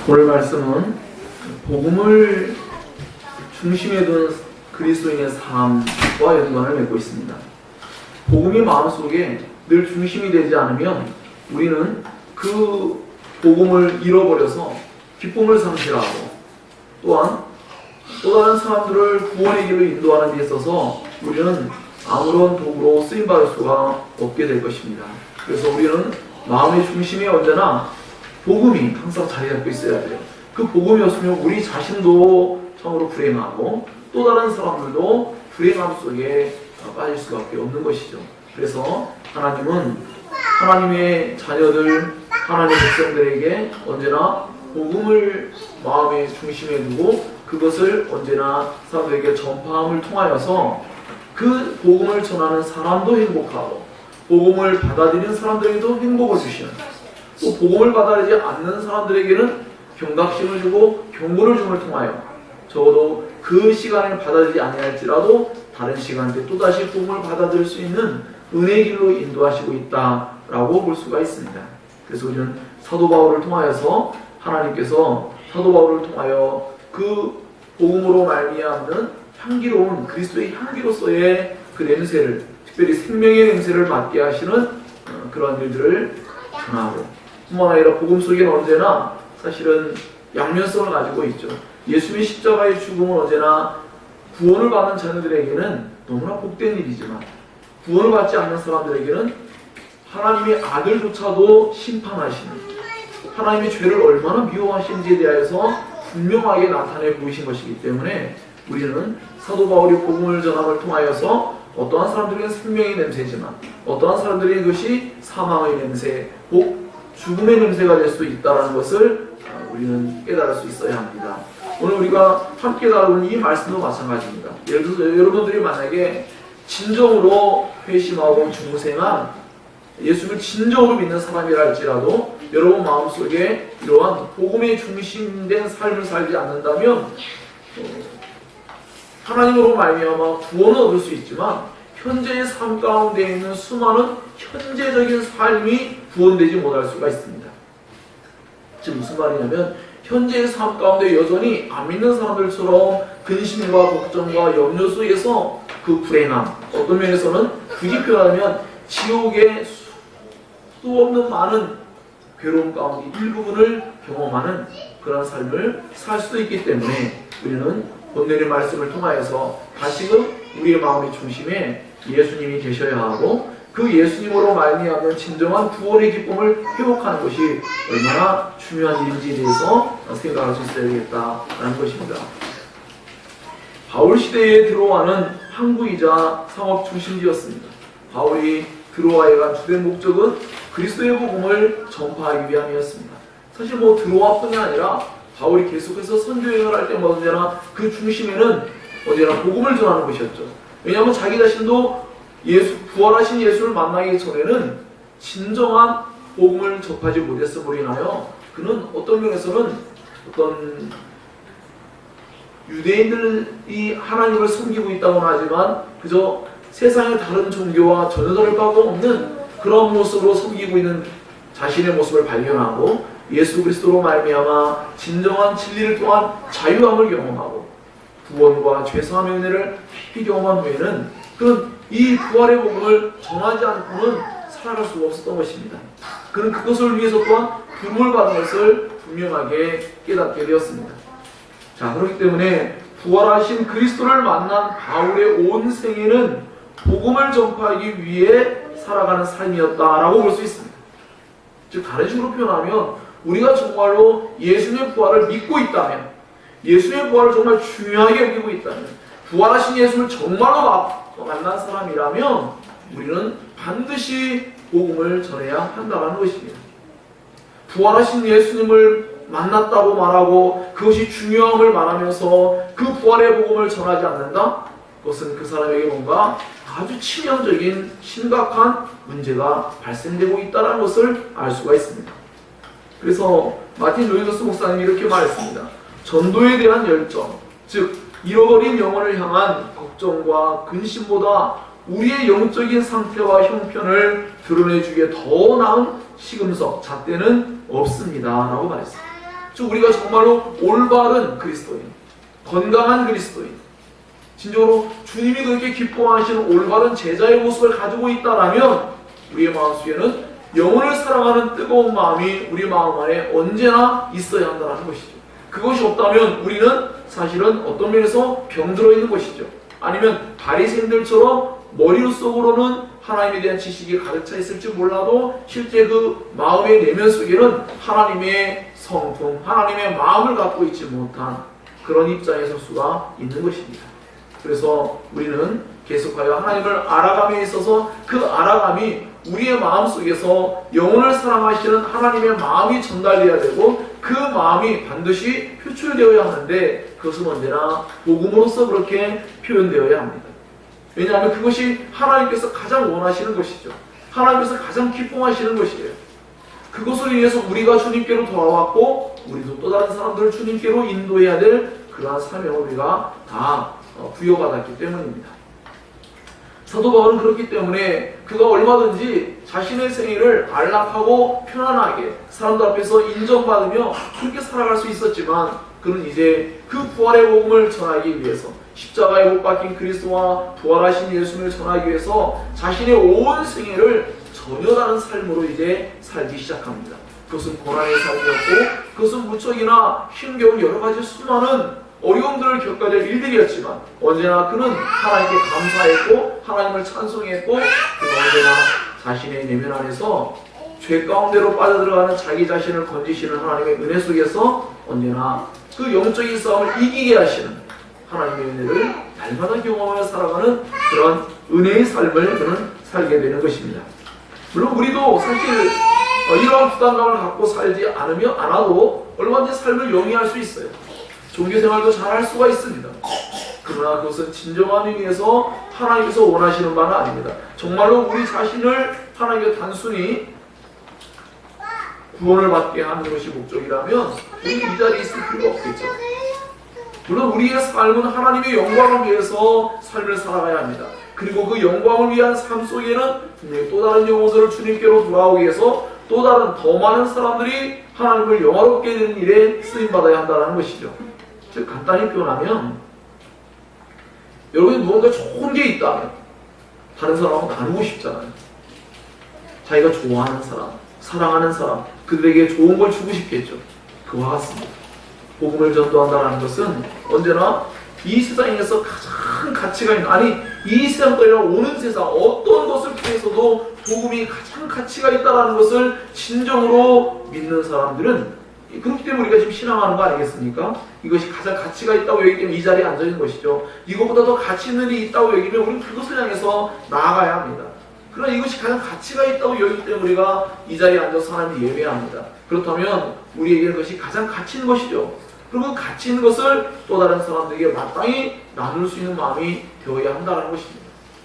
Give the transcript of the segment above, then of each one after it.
오늘 말씀은 복음을 중심에 둔 그리스도인의 삶과 연관을 맺고 있습니다. 복음이 마음속에 늘 중심이 되지 않으면 우리는 그 복음을 잃어버려서 기쁨을 상실하고 또한 또 다른 사람들을 구원의 길로 인도하는 데 있어서 우리는 아무런 도구로 쓰임받을 수가 없게 될 것입니다. 그래서 우리는 마음의 중심에 언제나 복음이 항상 자리 잡고 있어야 돼요. 그 복음이 없으면 우리 자신도 참으로 불행하고 또 다른 사람들도 불행함 속에 빠질 수밖에 없는 것이죠. 그래서 하나님은 하나님의 자녀들, 하나님의 백성들에게 언제나 복음을 마음의 중심에 두고 그것을 언제나 사람들에게 전파함을 통하여서 그 복음을 전하는 사람도 행복하고 복음을 받아들이는 사람들에게도 행복을 주시는, 또 복음을 받아들이지 않는 사람들에게는 경각심을 주고 경고를 줌을 통하여 적어도 그 시간을 받아들이지 아니할지라도 다른 시간대 또다시 복음을 받아들일 수 있는 은혜의 길로 인도하시고 있다라고 볼 수가 있습니다. 그래서 우리는 사도 바울을 통하여서 하나님께서 사도 바울을 통하여 그 복음으로 말미암는 향기로운 그리스도의 향기로서의 그 냄새를, 특별히 생명의 냄새를 맡게 하시는 그런 일들을 전하고, 뿐만 아니라 복음 속에는 언제나 사실은 양면성을 가지고 있죠. 예수님의 십자가의 죽음은 언제나 구원을 받는 자녀들에게는 너무나 복된 일이지만 구원을 받지 않는 사람들에게는 하나님의 아들조차도 심판하시는, 하나님의 죄를 얼마나 미워하시는지에 대하여서 분명하게 나타내 보이신 것이기 때문에 우리는 사도 바울이 복음을 전함을 통하여서 어떠한 사람들에게는 생명의 냄새지만 어떠한 사람들에게 그것이 사망의 냄새, 곧 죽음의 냄새가 될 수 있다는 것을 우리는 깨달을 수 있어야 합니다. 오늘 우리가 함께 다루는 이 말씀도 마찬가지입니다. 예를 들어서 여러분들이 만약에 진정으로 회심하고 중생한 예수를 진정으로 믿는 사람이라 할지라도 여러분 마음속에 이러한 복음에 중심된 삶을 살지 않는다면 하나님으로 말미암아 구원을 얻을 수 있지만 현재의 삶 가운데 있는 수많은 현재적인 삶이 구원되지 못할 수가 있습니다. 즉 무슨 말이냐면 현재의 삶 가운데 여전히 안 믿는 사람들처럼 근심과 걱정과 염려 속에서 그 불행함, 어떤 면에서는 굳이 표현하면 지옥의 수없는 많은 괴로움 가운데 일부분을 경험하는 그런 삶을 살 수도 있기 때문에 우리는 오늘의 말씀을 통하여서 다시금 우리의 마음의 중심에 예수님이 계셔야 하고 그 예수님으로 말미암은 진정한 구원의 기쁨을 회복하는 것이 얼마나 중요한 일인지에 대해서 생각할 수 있어야 되겠다라는 것입니다. 바울 시대에 드로아는 항구이자 상업 중심지였습니다. 바울이 드로아에 간 주된 목적은 그리스도의 복음을 전파하기 위함이었습니다. 사실 드로아뿐이 아니라 바울이 계속해서 선교여행을 할 때마다 언제나 그 중심에는 언제나 복음을 전하는 것이었죠. 왜냐하면 자기 자신도 부활하신 예수를 만나기 전에는 진정한 복음을 접하지 못했음으로 인하여 그는 어떤 면에서는 어떤 유대인들이 하나님을 섬기고 있다고는 하지만 그저 세상의 다른 종교와 전혀 다를 바가 없는 그런 모습으로 섬기고 있는 자신의 모습을 발견하고 예수 그리스도로 말미암아 진정한 진리를 통한 자유함을 경험하고 구원과 죄사함의 은혜를 깊이 경험한 후에는 그는 이 부활의 복음을 전하지 않고는 살아갈 수가 없었던 것입니다. 그는 그것을 위해서 또한 부름을 받은 것을 분명하게 깨닫게 되었습니다. 자, 그렇기 때문에 부활하신 그리스도를 만난 바울의 온 생애는 복음을 전파하기 위해 살아가는 삶이었다라고 볼 수 있습니다. 즉 다른 식으로 표현하면 우리가 정말로 예수님의 부활을 믿고 있다면, 예수님의 부활을 정말 중요하게 여기고 있다면, 부활하신 예수를 정말로 만난 사람이라면 우리는 반드시 복음을 전해야 한다는 것입니다. 부활하신 예수님을 만났다고 말하고 그것이 중요함을 말하면서 그 부활의 복음을 전하지 않는다? 그것은 그 사람에게 뭔가 아주 치명적인 심각한 문제가 발생되고 있다는 것을 알 수가 있습니다. 그래서 마틴 로이더스 목사님이 이렇게 말했습니다. 전도에 대한 열정, 즉 잃어버린 영혼을 향한 걱정과 근심보다 우리의 영적인 상태와 형편을 드러내주기에 더 나은 시금석, 잣대는 없습니다 라고 말했습니다. 즉 우리가 정말로 올바른 그리스도인, 건강한 그리스도인, 진정으로 주님이 그렇게 기뻐하시는 올바른 제자의 모습을 가지고 있다라면 우리의 마음속에는 영혼을 사랑하는 뜨거운 마음이 우리 마음 안에 언제나 있어야 한다는 것이죠. 그것이 없다면 우리는 사실은 어떤 면에서 병들어 있는 것이죠. 아니면 바리새인들처럼 머릿속으로는 하나님에 대한 지식이 가득 차 있을지 몰라도 실제 그 마음의 내면 속에는 하나님의 성품, 하나님의 마음을 갖고 있지 못한 그런 입장에 설 수가 있는 것입니다. 그래서 우리는 계속하여 하나님을 알아감에 있어서 그 알아감이 우리의 마음속에서 영혼을 사랑하시는 하나님의 마음이 전달되어야 되고 그 마음이 반드시 표출되어야 하는데 그것은 언제나 복음으로서 그렇게 표현되어야 합니다. 왜냐하면 그것이 하나님께서 가장 원하시는 것이죠. 하나님께서 가장 기뻐하시는 것이에요. 그것을 위해서 우리가 주님께로 돌아왔고 우리도 또 다른 사람들을 주님께로 인도해야 될 그러한 사명을 우리가 다 부여받았기 때문입니다. 사도 바울은 그렇기 때문에 그가 얼마든지 자신의 생애를 안락하고 편안하게 사람들 앞에서 인정받으며 그렇게 살아갈 수 있었지만 그는 이제 그 부활의 복음을 전하기 위해서 십자가에 못 박힌 그리스도와 부활하신 예수님을 전하기 위해서 자신의 온 생애를 전혀 다른 삶으로 이제 살기 시작합니다. 그것은 고난의 삶이었고 그것은 무척이나 힘겨운 여러 가지 수많은 어려움들을 겪어야 될 일들이었지만 언제나 그는 하나님께 감사했고 하나님을 찬송했고 그가 언제나 자신의 내면 안에서 죄 가운데로 빠져들어가는 자기 자신을 건지시는 하나님의 은혜 속에서 언제나 그 영적인 싸움을 이기게 하시는 하나님의 은혜를 날마다 경험하며 살아가는 그런 은혜의 삶을 그는 살게 되는 것입니다. 물론 우리도 사실 이러한 부담감을 갖고 살지 않아도 얼마든지 삶을 영위할 수 있어요. 종교생활도 잘 할 수가 있습니다. 그러나 그것은 진정한 의미에서 하나님께서 원하시는 바는 아닙니다. 정말로 우리 자신을 하나님께 단순히 구원을 받게 하는 것이 목적이라면 우리 이 자리에 있을 필요가 없겠죠. 물론 우리의 삶은 하나님의 영광을 위해서 삶을 살아가야 합니다. 그리고 그 영광을 위한 삶 속에는 분명히 또 다른 영혼들을 주님께로 돌아오기 위해서 또 다른 더 많은 사람들이 하나님을 영화롭게 되는 일에 쓰임받아야 한다는 것이죠. 즉 간단히 표현하면 여러분이 무언가 좋은 게 있다면 다른 사람하고 나누고 싶잖아요. 자기가 좋아하는 사람, 사랑하는 사람, 그들에게 좋은 걸 주고 싶겠죠. 그와 같습니다. 복음을 전도한다는 것은 언제나 이 세상에서 가장 가치가 있는, 아니 이 세상까지 오는 세상 어떤 것을 통해서도 복음이 가장 가치가 있다는 것을 진정으로 믿는 사람들은 그렇기 때문에 우리가 지금 신앙하는 거 아니겠습니까? 이것이 가장 가치가 있다고 여기기 때문에 이 자리에 앉아 있는 것이죠. 이것보다 더 가치 있는 일이 있다고 여기면 우리는 그것을 향해서 나아가야 합니다. 그러나 이것이 가장 가치가 있다고 여기기 때문에 우리가 이 자리에 앉아서 하나님을 예배합니다. 그렇다면 우리에게는 그것이 가장 가치 있는 것이죠. 그리고 가치 있는 것을 또 다른 사람들에게 마땅히 나눌 수 있는 마음이 되어야 한다는 것입니다.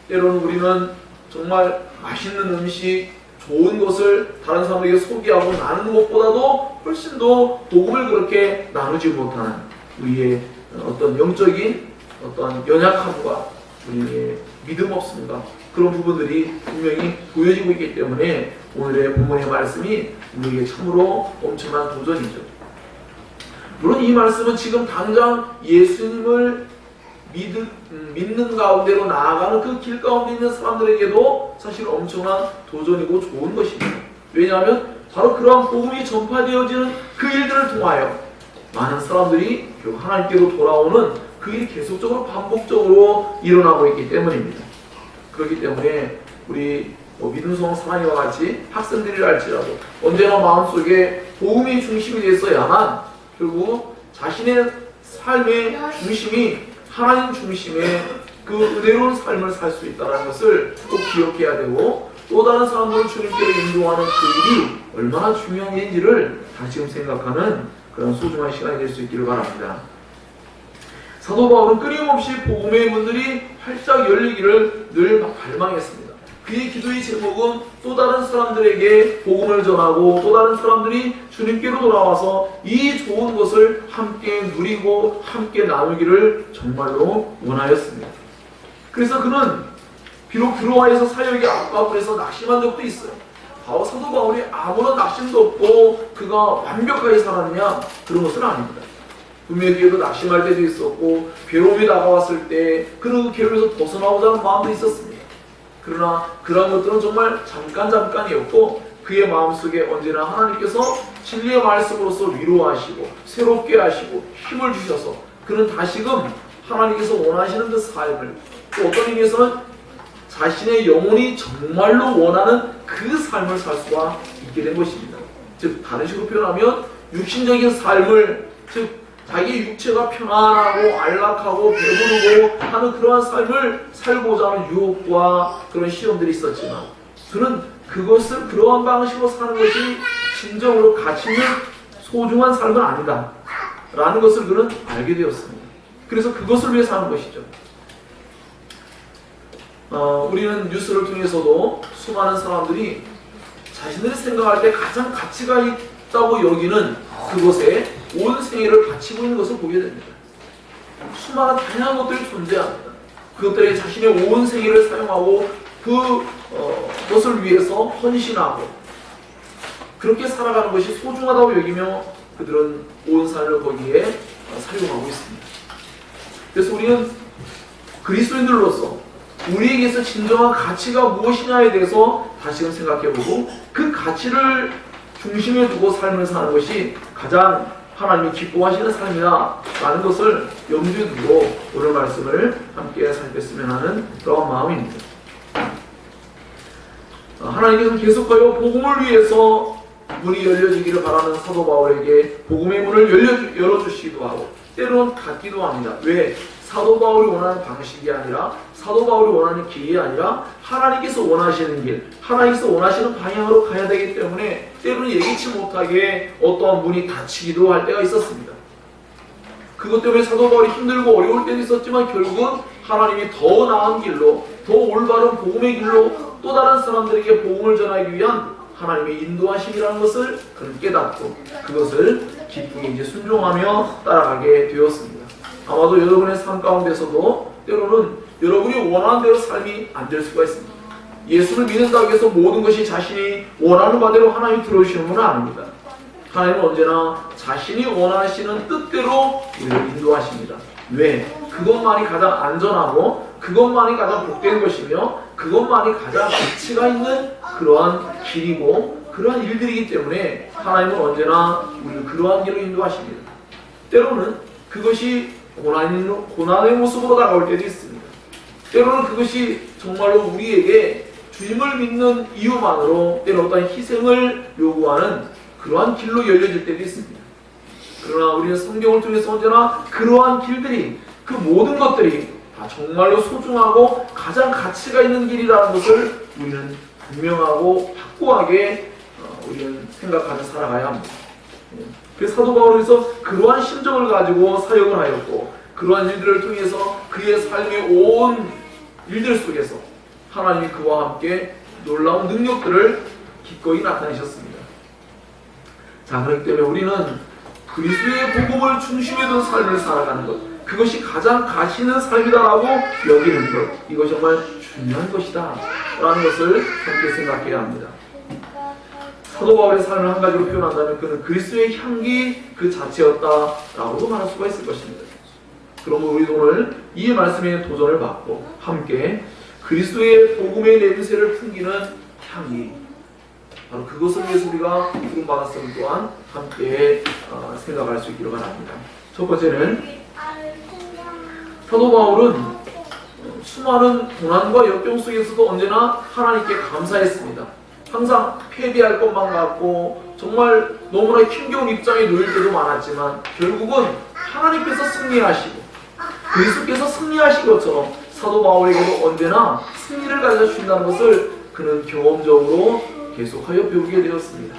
때로는 우리는 정말 맛있는 음식, 좋은 것을 다른 사람에게 소개하고 나누는 것보다도 훨씬 더 복음을 그렇게 나누지 못하는 우리의 어떤 영적인 어떤 연약함과 우리의 믿음 없음과 그런 부분들이 분명히 보여지고 있기 때문에 오늘의 본문의 말씀이 우리에게 참으로 엄청난 도전이죠. 물론 이 말씀은 지금 당장 예수님을 믿는 가운데로 나아가는 그 길 가운데 있는 사람들에게도 사실 엄청난 도전이고 좋은 것입니다. 왜냐하면 바로 그러한 복음이 전파되어지는 그 일들을 통하여 많은 사람들이 결국 하나님께로 돌아오는 그 일이 계속적으로 반복적으로 일어나고 있기 때문입니다. 그렇기 때문에 우리 믿음성 사랑이와 같이 학생들이라 할지라도 언제나 마음속에 복음이 중심이 됐어야만 결국 자신의 삶의 중심이 하나님 중심의 그 은혜로운 삶을 살 수 있다는 것을 꼭 기억해야 되고 또 다른 사람들을 주님께로 인도하는 그 일이 얼마나 중요한 일인지를 다시금 생각하는 그런 소중한 시간이 될 수 있기를 바랍니다. 사도 바울은 끊임없이 복음의 문들이 활짝 열리기를 늘 갈망했습니다. 그의 기도의 제목은 또 다른 사람들에게 복음을 전하고 또 다른 사람들이 주님께로 돌아와서 이 좋은 것을 함께 누리고 함께 나누기를 정말로 원하였습니다. 그래서 그는 비록 드로아에서 사역이 압박을 해서 낙심한 적도 있어요. 사도 바울이 아무런 낙심도 없고 그가 완벽하게 살았느냐? 그런 것은 아닙니다. 분명히 그에도 낙심할 때도 있었고 괴로움이 다가왔을 때 그런 괴로움에서 벗어나오자는 마음도 있었습니다. 그러나 그런 것들은 정말 잠깐이었고 그의 마음속에 언제나 하나님께서 진리의 말씀으로서 위로하시고 새롭게 하시고 힘을 주셔서 그는 다시금 하나님께서 원하시는 그 삶을, 또 어떤 의미에서는 자신의 영혼이 정말로 원하는 그 삶을 살 수가 있게 된 것입니다. 즉 다른 식으로 표현하면 육신적인 삶을, 즉 자기 육체가 편안하고 안락하고 배부르고 하는 그러한 삶을 살고자 하는 유혹과 그런 시험들이 있었지만 그는 그것을 그러한 방식으로 사는 것이 진정으로 가치 있는 소중한 삶은 아니다 라는 것을 그는 알게 되었습니다. 그래서 그것을 위해 사는 것이죠. 우리는 뉴스를 통해서도 수많은 사람들이 자신들이 생각할 때 가장 가치가 있다고 여기는 그것에 온 생애를 바치고 있는 것을 보게 됩니다. 수많은 다양한 것들이 존재합니다. 그것들에 자신의 온 생애를 사용하고 그것을 위해서 헌신하고 그렇게 살아가는 것이 소중하다고 여기며 그들은 온 삶을 거기에 사용하고 있습니다. 그래서 우리는 그리스도인들로서 우리에게서 진정한 가치가 무엇이냐에 대해서 다시금 생각해보고 그 가치를 중심에 두고 삶을 사는 것이 가장 하나님이 기뻐하시는 삶이다 라는 것을 염두에 두고 오늘 말씀을 함께 살폈으면 하는 그런 마음입니다. 하나님께서 계속하여 복음을 위해서 문이 열려지기를 바라는 사도 바울에게 복음의 문을 열어주시기도 하고 때로는 닫기도 합니다. 왜? 사도 바울이 원하는 방식이 아니라 사도 바울이 원하는 길이 아니라 하나님께서 원하시는 길, 하나님께서 원하시는 방향으로 가야 되기 때문에 때로는 예기치 못하게 어떠한 문이 닫히기도 할 때가 있었습니다. 그것 때문에 사도 바울이 힘들고 어려울 때도 있었지만 결국은 하나님이 더 나은 길로, 더 올바른 복음의 길로 또 다른 사람들에게 복음을 전하기 위한 하나님의 인도하심이라는 것을 그는 깨닫고 그것을 기쁘게 이제 순종하며 따라가게 되었습니다. 아마도 여러분의 삶 가운데서도 때로는 여러분이 원하는 대로 삶이 안 될 수가 있습니다. 예수를 믿는다고 해서 모든 것이 자신이 원하는 바대로 하나님이 들어오시는 분은 아닙니다. 하나님은 언제나 자신이 원하시는 뜻대로 우리를 인도하십니다. 왜? 그것만이 가장 안전하고 그것만이 가장 복된 것이며 그것만이 가장 가치가 있는 그러한 길이고 그러한 일들이기 때문에 하나님은 언제나 우리를 그러한 길로 인도하십니다. 때로는 그것이 고난의 모습으로 다가올 때도 있습니다. 때로는 그것이 정말로 우리에게 주님을 믿는 이유만으로 때로 어떤 희생을 요구하는 그러한 길로 열려질 때도 있습니다. 그러나 우리는 성경을 통해서 언제나 그러한 길들이, 그 모든 것들이 다 정말로 소중하고 가장 가치가 있는 길이라는 것을 우리는 분명하고 확고하게 우리는 생각하며 살아가야 합니다. 그래서 사도 바울에서 그러한 심정을 가지고 사역을 하였고 그러한 일들을 통해서 그의 삶의 온 일들 속에서 하나님이 그와 함께 놀라운 능력들을 기꺼이 나타내셨습니다. 자, 그렇기 때문에 우리는 그리스도의 복음을 중심에 둔 삶을 살아가는 것, 그것이 가장 가치 있는 삶이다라고 여기는 것, 이것이 정말 중요한 것이다 라는 것을 함께 생각해야 합니다. 사도 바울의 삶을 한 가지로 표현한다면 그는 그리스도의 향기 그 자체였다라고도 말할 수가 있을 것입니다. 그러므로 우리도 오늘 이 말씀에 도전을 받고 함께 그리스도의 복음의 냄새를 풍기는 향기, 바로 그것을 위해서 우리가 부름받았음을 또한 함께 생각할 수 있기를 바랍니다. 첫 번째는 사도 바울은 수많은 고난과 역경 속에서도 언제나 하나님께 감사했습니다. 항상 패배할 것만 같고 정말 너무나 힘겨운 입장에 놓일 때도 많았지만 결국은 하나님께서 승리하시고 그리스도께서 승리하신 것처럼 사도 바울에게도 언제나 승리를 가져주신다는 것을 그는 경험적으로 계속하여 배우게 되었습니다.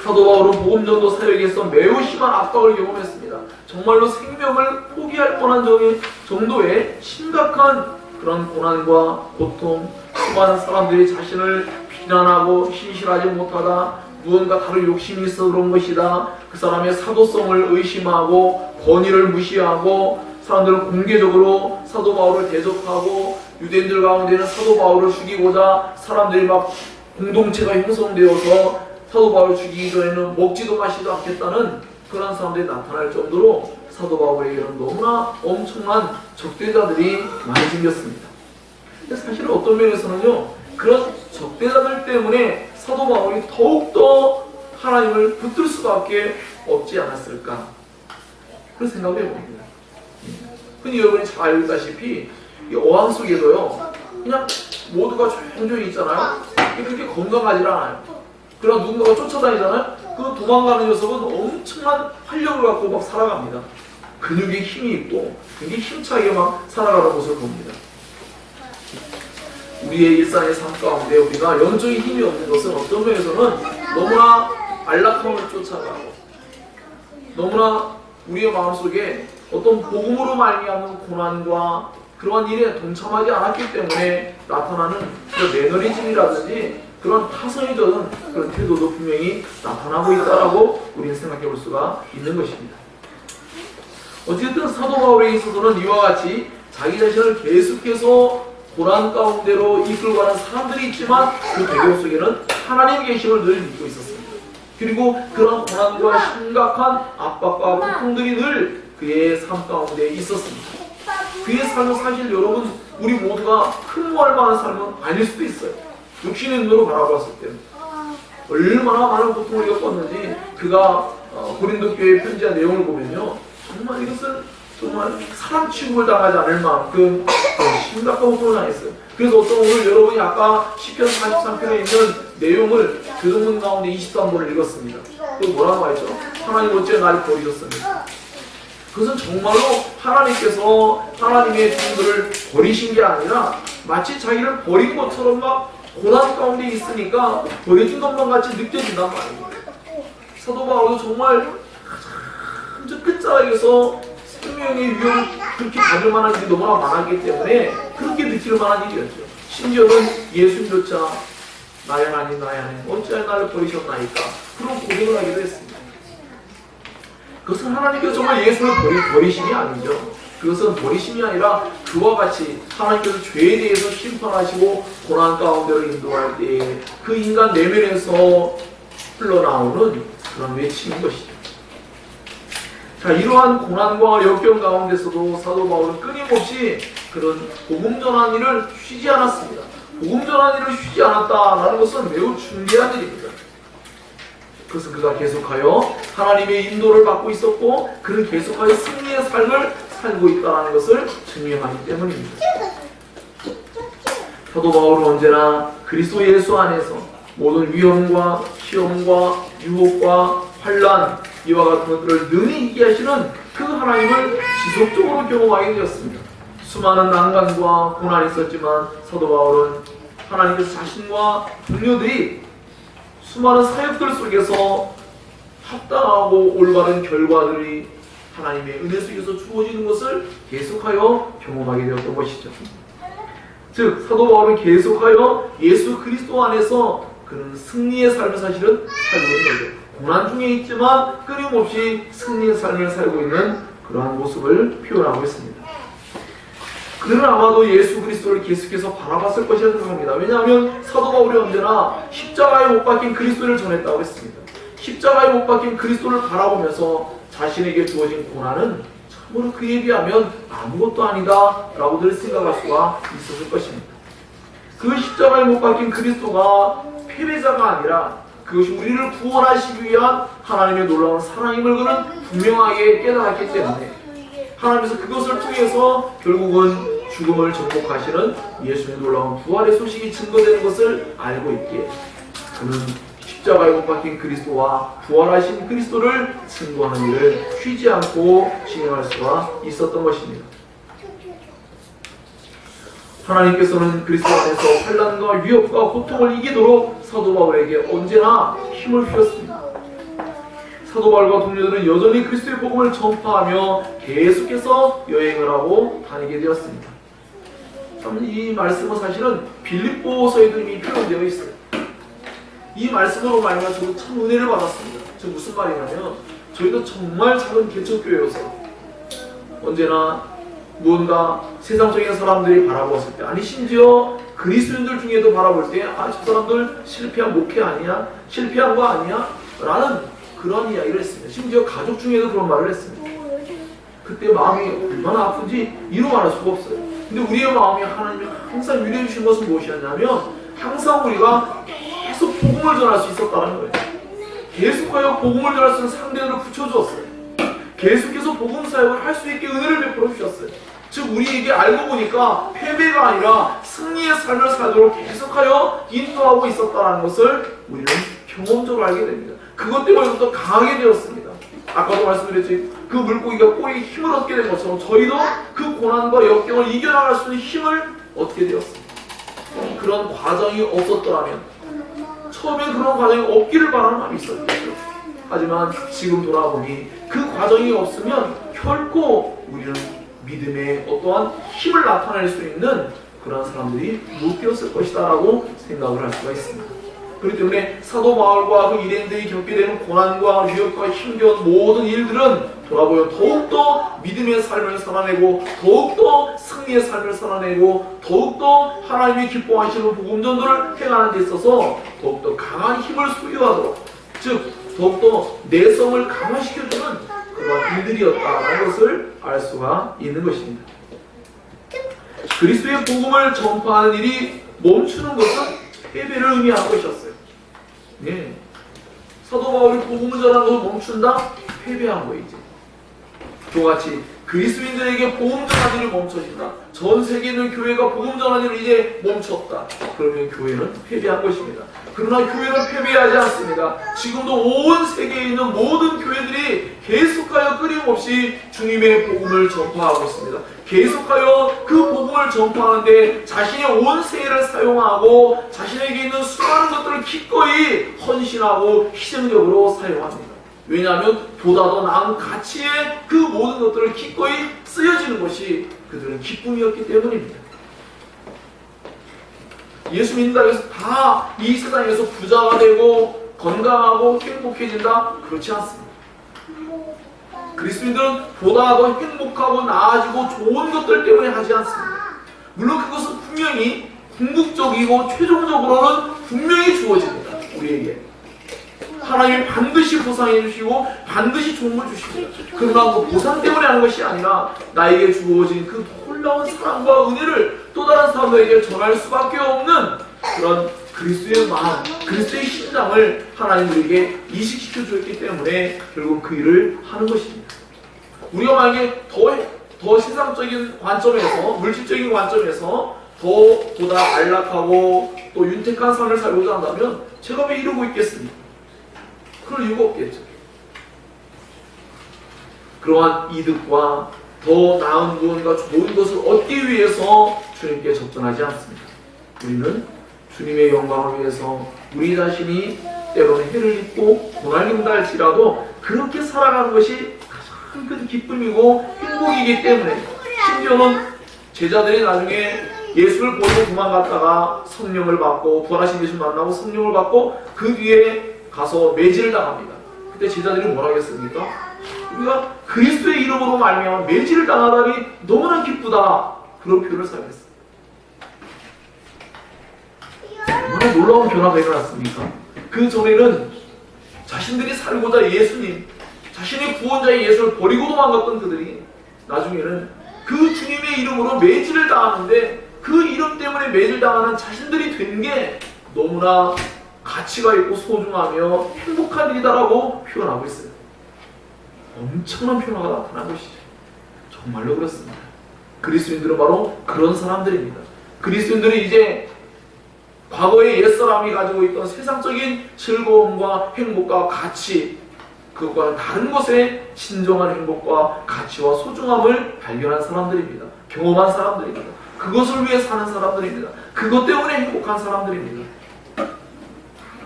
사도 바울은 복음전도 사역에서 매우 심한 압박을 경험했습니다. 정말로 생명을 포기할 뻔한 정도의 심각한 그런 고난과 고통, 수많은 사람들이 자신을 비난하고 신실하지 못하다, 무언가 다른 욕심이 있어 그런 것이다, 그 사람의 사도성을 의심하고 권위를 무시하고 사람들은 공개적으로 사도 바울을 대적하고 유대인들 가운데는 사도 바울을 죽이고자 사람들이 막 공동체가 형성되어서 사도 바울을 죽이기 전에는 먹지도 마시지도 않겠다는 그런 사람들이 나타날 정도로 사도 바울에게는 너무나 엄청난 적대자들이 많이 생겼습니다. 근데 사실은 어떤 면에서는요, 그런 적대자들 때문에 사도 바울이 더욱더 하나님을 붙들 수밖에 없지 않았을까, 그런 생각을 해봅니다. 흔히 여러분이 잘 알다시피 이 어항 속에도요, 그냥 모두가 조용히 있잖아요. 그렇게 건강하지 않아요. 그러나 누군가가 쫓아다니잖아요. 그 도망가는 녀석은 엄청난 활력을 갖고 막 살아갑니다. 근육에 힘이 있고 굉장히 힘차게 막 살아가는 모습을 봅니다. 우리의 일상의 삶 가운데 우리가 영적인 힘이 없는 것은 어떤 면에서는 너무나 안락함을 쫓아가고, 너무나 우리의 마음속에 어떤 복음으로 말미암는 고난과 그러한 일에 동참하지 않았기 때문에 나타나는 그런 매너리즘이라든지 그런 타성이 젖은 그런 태도도 분명히 나타나고 있다라고 우리는 생각해 볼 수가 있는 것입니다. 어쨌든 사도 바울에 있어서는 이와 같이 자기 자신을 계속해서 고난 가운데로 이끌고 가는 사람들이 있지만 그 배경 속에는 하나님 계심을 늘 믿고 있었습니다. 그리고 그런 고난과 심각한 압박과 고통들이 늘 그의 삶 가운데 있었습니다. 그의 삶은 사실 여러분, 우리 모두가 흠모할 만한 삶은 아닐 수도 있어요. 육신의 눈으로 바라봤을 때는 얼마나 많은 고통을 겪었는지 그가 고린도 교회에 편지한 내용을 보면요, 정말 이것은 정말 사람 취급을 당하지 않을 만큼 심각한 고통을 당했어요. 그래서 오늘 여러분이 아까 시편 43편에 있는 내용을 교동문 가운데 23번을 읽었습니다. 또 뭐라고 하죠? 하나님 어째 나를 버리셨습니까? 그것은 정말로 하나님께서 하나님의 종들을 버리신 게 아니라 마치 자기를 버린 것처럼 막 고난 가운데 있으니까 버려진 것만 같이 느껴진단 말이에요. 사도 바울도 정말 아주 끝자락에서 생명의 위험을 그렇게 받을 만한 일이 너무나 많았기 때문에 그렇게 느낄 만한 일이었죠. 심지어는 예수님조차 나의 하나님 나의 하나님 어찌하여 나를 버리셨나이까, 그런 고백을 하기도 했습니다. 그것은 하나님께서 정말 예수를 버리심이 아니죠. 그것은 버리심이 아니라 그와 같이 하나님께서 죄에 대해서 심판하시고 고난 가운데로 인도할 때에 그 인간 내면에서 흘러나오는 그런 외침인 것이죠. 자, 이러한 고난과 역경 가운데서도 사도 바울은 끊임없이 그런 복음 전한 일을 쉬지 않았습니다. 복음 전한 일을 쉬지 않았다라는 것은 매우 중대한 일입니다. 그것은 그가 계속하여 하나님의 인도를 받고 있었고 그는 계속하여 승리의 삶을 살고 있다는 것을 증명하기 때문입니다. 사도 바울은 언제나 그리스도 예수 안에서 모든 위험과 시험과 유혹과 환난, 이와 같은 것들을 능히 이기하시는 그 하나님을 지속적으로 경험하게 되었습니다. 수많은 난관과 고난이 있었지만 사도 바울은 하나님께서 자신과 동료들이 수많은 사역들 속에서 합당하고 올바른 결과들이 하나님의 은혜 속에서 주어지는 것을 계속하여 경험하게 되었던 것이죠. 즉 사도 바울은 계속하여 예수 그리스도 안에서 그는 승리의 삶을 사실은 살고 있는 거죠. 고난 중에 있지만 끊임없이 승리의 삶을 살고 있는 그러한 모습을 표현하고 있습니다. 그는 아마도 예수 그리스도를 계속해서 바라봤을 것이라 생각합니다. 왜냐하면 사도 바울이 언제나 십자가에 못 박힌 그리스도를 전했다고 했습니다. 십자가에 못 박힌 그리스도를 바라보면서 자신에게 주어진 고난은 참으로 그에 비하면 아무것도 아니다 라고 늘 생각할 수가 있었을 것입니다. 그 십자가에 못 박힌 그리스도가 패배자가 아니라 그것이 우리를 구원하시기 위한 하나님의 놀라운 사랑임을 그는 분명하게 깨달았기 때문에 하나님께서 그것을 통해서 결국은 죽음을 정복하시는 예수의 놀라운 부활의 소식이 증거되는 것을 알고 있기에 그는 십자가에 못 박힌 그리스도와 부활하신 그리스도를 증거하는 일을 쉬지 않고 진행할 수가 있었던 것입니다. 하나님께서는 그리스도 안에서 환난과 위협과 고통을 이기도록 사도 바울에게 언제나 힘을 주셨습니다. 사도 바울과 동료들은 여전히 그리스도의 복음을 전파하며 계속해서 여행을 하고 다니게 되었습니다. 참 이 말씀은 사실은 빌립보서에도 이미 표현되어 있어요. 이 말씀으로 말하면 저도 참 은혜를 받았습니다. 저 무슨 말이냐면 저희도 정말 작은 개척교회여서 언제나 무언가 세상적인 사람들이 바라보았을 때, 아니 심지어 그리스도인들 중에도 바라볼 때 저 사람들 실패한 목회 아니야? 실패한 거 아니야? 라는 그런 이야기를 했습니다. 심지어 가족 중에도 그런 말을 했습니다. 그때 마음이 얼마나 아픈지 이루 말할 수가 없어요. 근데 우리의 마음이 하나님이 항상 위로해 주신 것은 무엇이었냐면 항상 우리가 계속 복음을 전할 수 있었다는 거예요. 계속하여 복음을 전할 수 있는 상대들을 붙여주었어요. 계속해서 복음 사역을 할 수 있게 은혜를 베풀어 주셨어요. 즉 우리에게 알고 보니까 패배가 아니라 승리의 삶을 살도록 계속하여 인도하고 있었다는 것을 우리는 경험적으로 알게 됩니다. 그것 때문에 더 강하게 되었습니다. 아까도 말씀드렸지, 그 물고기가 꼬리에 힘을 얻게 된 것처럼 저희도 그 고난과 역경을 이겨나갈 수 있는 힘을 얻게 되었습니다. 그런 과정이 없었더라면, 처음에 그런 과정이 없기를 바라는 마음이 있었겠죠. 하지만 지금 돌아보니 그 과정이 없으면 결코 우리는 믿음의 어떠한 힘을 나타낼 수 있는 그런 사람들이 못 되었을 것이다 라고 생각을 할 수가 있습니다. 그렇기 때문에 사도 바울과 그 일행들이 겪게 되는 고난과 위협과 힘겨운 모든 일들은 돌아보면 더욱더 믿음의 삶을 살아내고 더욱더 승리의 삶을 살아내고 더욱더 하나님이 기뻐하시는 복음 전도를 행하는 데 있어서 더욱더 강한 힘을 소유하도록, 즉 더욱더 내성을 강화시켜주는 그런 일들이었다는 것을 알 수가 있는 것입니다. 그리스도의 복음을 전파하는 일이 멈추는 것은 패배를 의미하는 것이었어요. 네. 사도 바울이 복음을 전하는 것을 멈춘다? 패배한 거이지. 그와 같이 그리스도인들에게 복음 전하는 일이 멈춰진다. 전 세계에 있는 교회가 복음 전하는 일을 이제 멈췄다. 그러면 교회는 패배한 것입니다. 그러나 교회는 패배하지 않습니다. 지금도 온 세계에 있는 모든 교회들이 계속하여 끊임없이 주님의 복음을 전파하고 있습니다. 계속하여 그 복음을 전파하는데 자신의 온 세계를 사용하고 자신에게 있는 수많은 것들을 기꺼이 헌신하고 희생적으로 사용합니다. 왜냐하면 보다 더 나은 가치의 그 모든 것들을 기꺼이 쓰여지는 것이 그들은 기쁨이었기 때문입니다. 예수 믿는다고 해서 다 이 세상에서 부자가 되고 건강하고 행복해진다? 그렇지 않습니다. 그리스도인들은 보다 더 행복하고 나아지고 좋은 것들 때문에 하지 않습니다. 물론 그것은 분명히 궁극적이고 최종적으로는 분명히 주어집니다. 우리에게 하나님이 반드시 보상해 주시고 반드시 좋은 걸 주십니다. 그러나 그 보상 때문에 하는 것이 아니라 나에게 주어진 그 놀라운 사랑과 은혜를 또 다른 사람들에게 전할 수밖에 없는 그런 그리스도의 마음, 그리스도의 심장을 하나님 우리에게 이식시켜 주었기 때문에 결국 그 일을 하는 것입니다. 우리가 만약에 더 세상적인 관점에서, 물질적인 관점에서 보다 안락하고 또 윤택한 삶을 살고자 한다면 제가 왜 이러고 있겠습니까? 그럴 이유가 없겠죠. 그러한 이득과 더 나은 무언가 좋은 것을 얻기 위해서 주님께 접근하지 않습니다. 우리는 주님의 영광을 위해서 우리 자신이 때로는 해를 입고 고난을 당할지라도 그렇게 살아가는 것이 가장 큰 기쁨이고 행복이기 때문에, 심지어는 제자들이 나중에 예수를 보고 도망갔다가 성령을 받고 부활하신 예수 만나고 성령을 받고 그 뒤에 가서 매질을 당합니다. 그때 제자들이 뭐라 하겠습니까? 우리가 그리스도의 이름으로 말미암아 매질을 당하다니 너무나 기쁘다. 그런 표현을 사용했습니다. 얼마나 놀라운 변화가 일어났습니까? 그 전에는 자신들이 살고자 예수님, 자신의 구원자의 예수를 버리고 도망갔던 그들이 나중에는 그 주님의 이름으로 매질을 당하는데 그 이름 때문에 매질당하는 자신들이 된 게 너무나 가치가 있고 소중하며 행복한 일이다라고 표현하고 있어요. 엄청난 변화가 나타난 것이죠. 정말로 그렇습니다. 그리스도인들은 바로 그런 사람들입니다. 그리스도인들은 이제 과거의 옛사람이 가지고 있던 세상적인 즐거움과 행복과 가치, 그것과는 다른 것에 진정한 행복과 가치와 소중함을 발견한 사람들입니다. 경험한 사람들입니다. 그것을 위해 사는 사람들입니다. 그것 때문에 행복한 사람들입니다.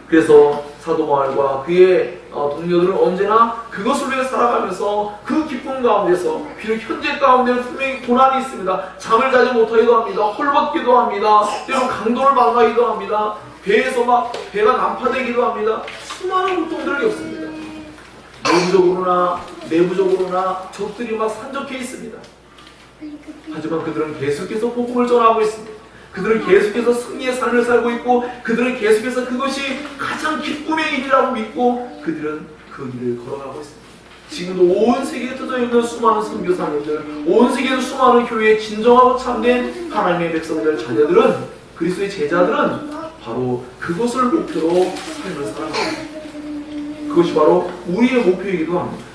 그래서 사도 바울과 그의 동료들은 언제나 그것을 위해 살아가면서 그 기쁨 가운데서, 비록 현재 가운데는 분명히 고난이 있습니다. 잠을 자지 못하기도 합니다. 헐벗기도 합니다. 때로 강도를 만나기도 합니다. 배에서 막 배가 난파되기도 합니다. 수많은 고통들을 겪습니다. 외부적으로나 내부적으로나 적들이 막 산적해 있습니다. 하지만 그들은 계속해서 복음을 전하고 있습니다. 그들은 계속해서 승리의 삶을 살고 있고 그들은 계속해서 그것이 가장 기쁨의 일이라고 믿고 그들은 그 길을 걸어가고 있습니다. 지금도 온 세계에 터져 있는 수많은 선교사님들, 온 세계의 수많은 교회에 진정하고 참된 하나님의 백성들, 자녀들은, 그리스도의 제자들은 바로 그것을 목표로 삶을 살아갑니다. 그것이 바로 우리의 목표이기도 합니다.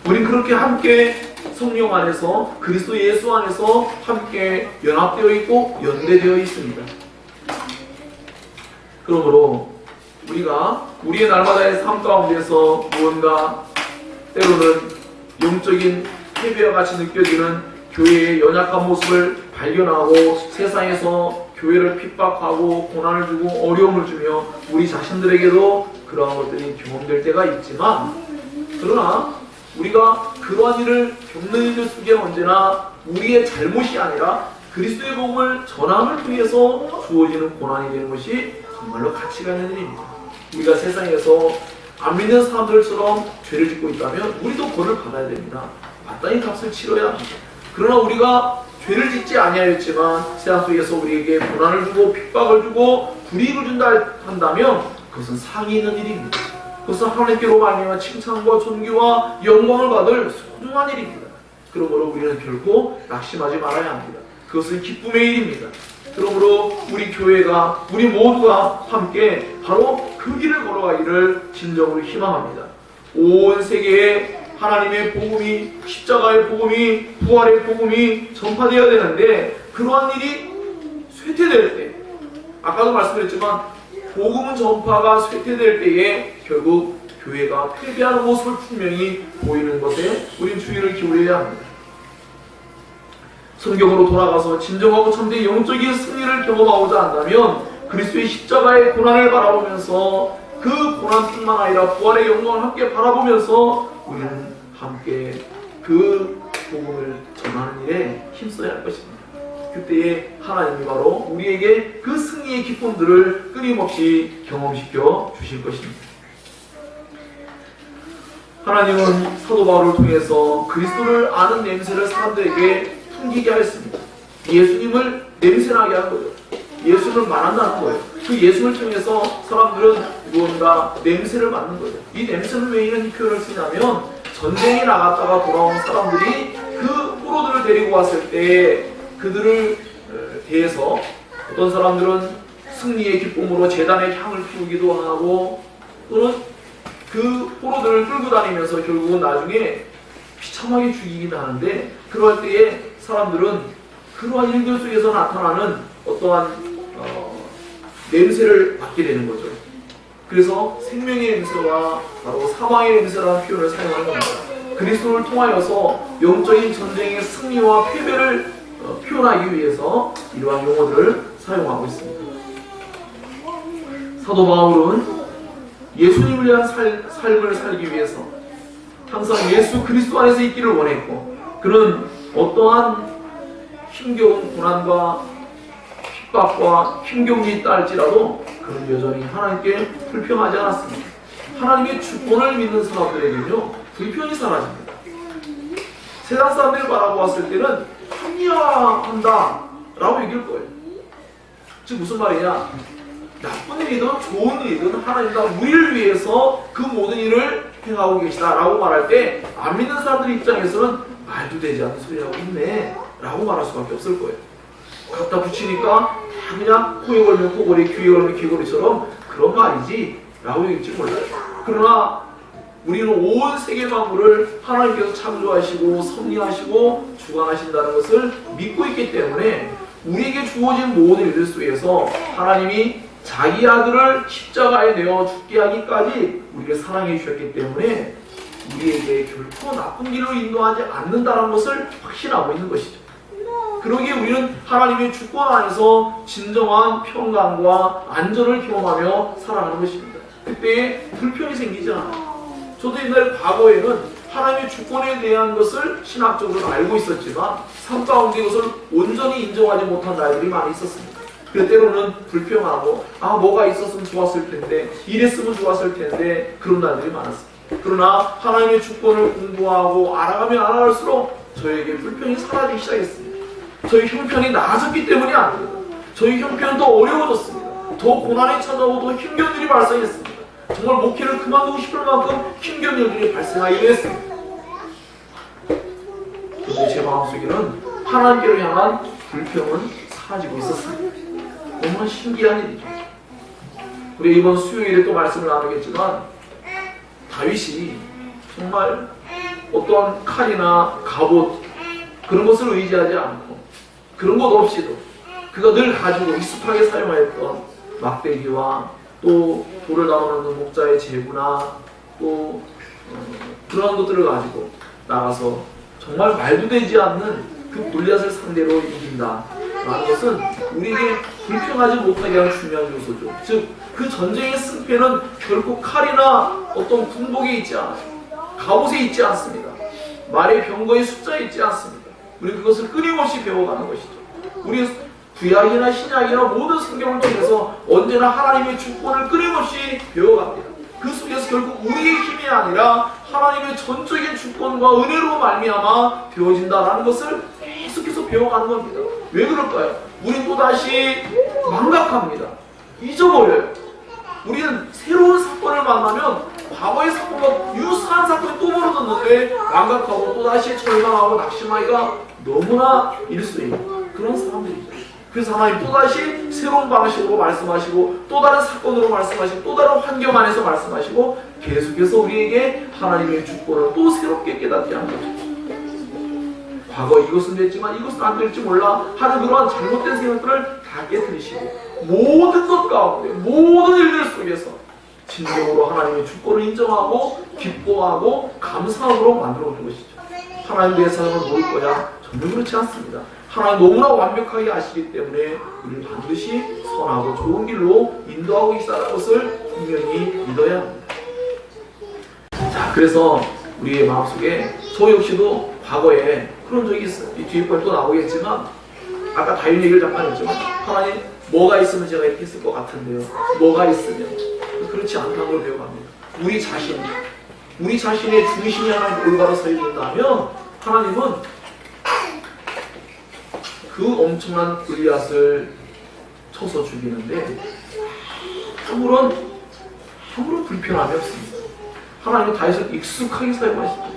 우린 그렇게 함께 성령 안에서, 그리스도 예수 안에서 함께 연합되어 있고 연대되어 있습니다. 그러므로 우리가 우리의 날마다의 삶 가운데서 무언가 때로는 영적인 패배와 같이 느껴지는 교회의 연약한 모습을 발견하고 세상에서 교회를 핍박하고 고난을 주고 어려움을 주며 우리 자신들에게도 그러한 것들이 경험될 때가 있지만, 그러나 우리가 그러한 일을 겪는 일들 속에 언제나 우리의 잘못이 아니라 그리스도의 복음을 전함을 통해서 주어지는 고난이 되는 것이 정말로 가치가 있는 일입니다. 우리가 세상에서 안 믿는 사람들처럼 죄를 짓고 있다면 우리도 벌을 받아야 됩니다. 마땅히 값을 치러야 합니다. 그러나 우리가 죄를 짓지 아니하였지만 세상 속에서 우리에게 고난을 주고 핍박을 주고 불이익을 준다 한다면 그것은 상이 있는 일입니다. 그것은 하나님께로 말미암아 칭찬과 존귀와 영광을 받을 소중한 일입니다. 그러므로 우리는 결코 낙심하지 말아야 합니다. 그것은 기쁨의 일입니다. 그러므로 우리 교회가, 우리 모두가 함께 바로 그 길을 걸어가기를 진정으로 희망합니다. 온 세계에 하나님의 복음이, 십자가의 복음이, 부활의 복음이 전파되어야 되는데, 그러한 일이 쇠퇴될 때, 아까도 말씀드렸지만 복음 전파가 쇠퇴될 때에 결국 교회가 패배하는 모습을 분명히 보이는 것에 우린 주의를 기울여야 합니다. 성경으로 돌아가서 진정하고 참된 영적인 승리를 경험하고자 한다면 그리스도의 십자가의 고난을 바라보면서 그 고난뿐만 아니라 부활의 영광을 함께 바라보면서 우리는 함께 그 복음을 전하는 일에 힘써야 할 것입니다. 그때에 하나님이 바로 우리에게 그 승리의 기쁨들을 끊임없이 경험시켜 주실 것입니다. 하나님은 사도 바울을 통해서 그리스도를 아는 냄새를 사람들에게 풍기게 하였습니다. 예수님을 냄새나게 한 거죠. 예수를 말한다는 거예요. 그 예수를 통해서 사람들은 무언가 냄새를 맡는 거죠. 이 냄새는 왜 이런 표현을 쓰냐면, 전쟁에 나갔다가 돌아온 사람들이 그 포로들을 데리고 왔을 때 그들을 대해서 어떤 사람들은 승리의 기쁨으로 제단의 향을 피우기도 하고, 또는 그 포로들을 끌고 다니면서 결국은 나중에 비참하게 죽이기도 하는데, 그럴 때에 사람들은 그러한 일들 속에서 나타나는 어떠한 냄새를 맡게 되는 거죠. 그래서 생명의 냄새와 바로 사망의 냄새라는 표현을 사용하는 겁니다. 그리스도를 통하여서 영적인 전쟁의 승리와 패배를 표현하기 위해서 이러한 용어들을 사용하고 있습니다. 사도 바울은 예수님을 위한 삶을 살기 위해서 항상 예수 그리스도 안에서 있기를 원했고, 그는 어떠한 힘겨운 고난과 핍박과 힘겨운 일이 있다 할지라도 그는 여전히 하나님께 불평하지 않았습니다. 하나님의 주권을 믿는 사람들에게는요, 불평이 사라집니다. 세상 사람들을 바라보았을 때는 합리화한다 라고 얘기할 거예요. 즉 무슨 말이냐, 나쁜 일이든 좋은 일이든 하나님과 우리를 위해서 그 모든 일을 행하고 계시다 라고 말할 때 안 믿는 사람들 입장에서는 말도 되지 않는 소리 하고 있네 라고 말할 수밖에 없을 거예요. 갖다 붙이니까 그냥 코에 걸면 코걸이, 귀에 걸면 귀걸이처럼 그런 거 아니지 라고 얘기할지 몰라요. 그러나 우리는 온 세계 만물을 하나님께서 창조하시고 섭리하시고 주관하신다는 것을 믿고 있기 때문에 우리에게 주어진 모든 일들 속에서 하나님이 자기 아들을 십자가에 내어 죽게 하기까지 우리를 사랑해 주셨기 때문에 우리에게 결코 나쁜 길로 인도하지 않는다는 것을 확신하고 있는 것이죠. 그러기에 우리는 하나님의 주권 안에서 진정한 평강과 안전을 경험하며 살아가는 것입니다. 그때에 불평이 생기지 않아요. 저도 옛날 과거에는 하나님의 주권에 대한 것을 신학적으로 알고 있었지만 삶 가운데 이것을 온전히 인정하지 못한 날들이 많이 있었습니다. 그래서 때로는 불평하고 뭐가 있었으면 좋았을 텐데, 이랬으면 좋았을 텐데, 그런 날들이 많았습니다. 그러나 하나님의 주권을 공부하고 알아가면 알아갈수록 저에게 불평이 사라지기 시작했습니다. 저희 형편이 나아졌기 때문이 아니고 저희 형편은 더 어려워졌습니다. 더 고난이 찾아오고 더 힘겨운 일이 발생했습니다. 정말 목회를 그만두고 싶을 만큼 힘겨운 일들이 발생하기도 했습니다. 그런데 제 마음속에는 하나님께로 향한 불평은 사라지고 있었습니다. 너무나 신기한 일이죠. 우리 이번 수요일에 또 말씀을 나누겠지만 다윗이 정말 어떠한 칼이나 갑옷 그런 것을 의지하지 않고 그런 것 없이도 그가 늘 가지고 익숙하게 사용하였던 막대기와 또 돌을 나무는 목자의 제구나 또 그러한 것들을 가지고 나가서 정말 말도 되지 않는 그 골리앗을 상대로 이긴다 라는 것은 우리에게 불평하지 못하게 하는 중요한 요소죠. 즉 그 전쟁의 승패는 결코 칼이나 어떤 군복에 있지 않아요. 갑옷에 있지 않습니다. 말의 병거의 숫자에 있지 않습니다. 우리 그것을 끊임없이 배워가는 것이죠. 우리 구약이나 신약이나 모든 성경을 통해서 언제나 하나님의 주권을 끊임없이 배워갑니다. 그 속에서 결국 우리의 힘이 아니라 하나님의 전적인 주권과 은혜로 말미암아 되어진다라는 것을 계속해서 배워가는 겁니다. 왜 그럴까요? 우린 또다시 망각합니다. 잊어버려요. 우리는 새로운 사건을 만나면 과거의 사건과 유사한 사건이 또 벌어졌는데 망각하고 또다시 절망하고 낙심하기가 너무나 일수예요. 그런 사람들이죠. 그래서 하나님 또다시 새로운 방식으로 말씀하시고 또 다른 사건으로 말씀하시고 또 다른 환경 안에서 말씀하시고 계속해서 우리에게 하나님의 주권을 또 새롭게 깨닫게 하는 거죠. 과거 이것은 됐지만 이것은 안 될지 몰라 하는 그러한 잘못된 생각들을 다 깨뜨리시고 모든 것 가운데 모든 일들 속에서 진정으로 하나님의 주권을 인정하고 기뻐하고 감사함으로 만들어오는 것이죠. 하나님 내 사랑을 모를 거냐? 전혀 그렇지 않습니다. 하나님 너무나 완벽하게 아시기 때문에 우리를 반드시 선하고 좋은 길로 인도하고 있다는 것을 분명히 믿어야 합니다. 자, 그래서 우리의 마음속에 저 역시도 과거에 그런 적이 있어요. 이 뒤에 또 나오겠지만 아까 다윗 얘기를 잠깐 했지만 하나님 뭐가 있으면 제가 이렇게 했을 것 같은데요. 뭐가 있으면 그렇지 않다는 걸 배워갑니다. 우리 자신의 중심이 하나님 올바로 서 있는다면 하나님은 그 엄청난 골리앗을 쳐서 죽이는데 아무런 불편함이 없습니다. 하나님은 다윗을 익숙하게 사용하십니다.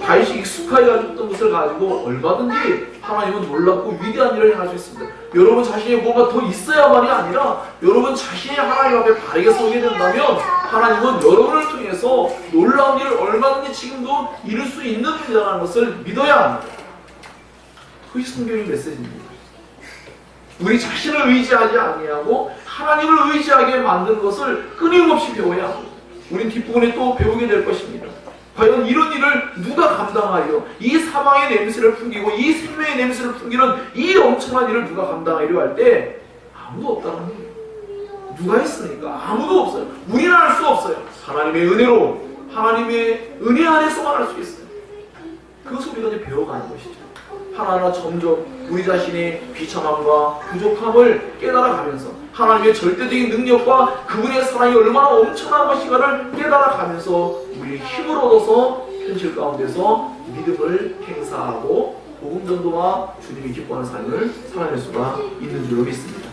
다윗이 익숙하게 가졌던 것을 가지고 얼마든지 하나님은 놀랍고 위대한 일을 행할 수 있습니다. 여러분 자신이 뭔가 더 있어야만이 아니라 여러분 자신이 하나님 앞에 바르게 서게 된다면 하나님은 여러분을 통해서 놀라운 일을 얼마든지 지금도 이룰 수 있는 분이라는 것을 믿어야 합니다. 그게 성경의 메시지입니다. 우리 자신을 의지하지 아니하고 하나님을 의지하게 만든 것을 끊임없이 배워야 합니다. 우린 뒷부분에 또 배우게 될 것입니다. 과연 이런 일을 누가 감당하려 이 사망의 냄새를 풍기고 이 생명의 냄새를 풍기는 이 엄청난 일을 누가 감당하려 할 때 아무도 없다는 거예요. 누가 했으니까 아무도 없어요. 우리는 할 수 없어요. 하나님의 은혜로 하나님의 은혜 안에서만 할 수 있어요. 그것을 우리가 이제 배워가는 것이죠. 하나하나 점점 우리 자신의 비참함과 부족함을 깨달아가면서 하나님의 절대적인 능력과 그분의 사랑이 얼마나 엄청난 것인가를 깨달아가면서 우리의 힘을 얻어서 현실 가운데서 믿음을 행사하고 복음 전도와 주님이 기뻐하는 삶을 살아낼 수가 있는 줄로 믿습니다.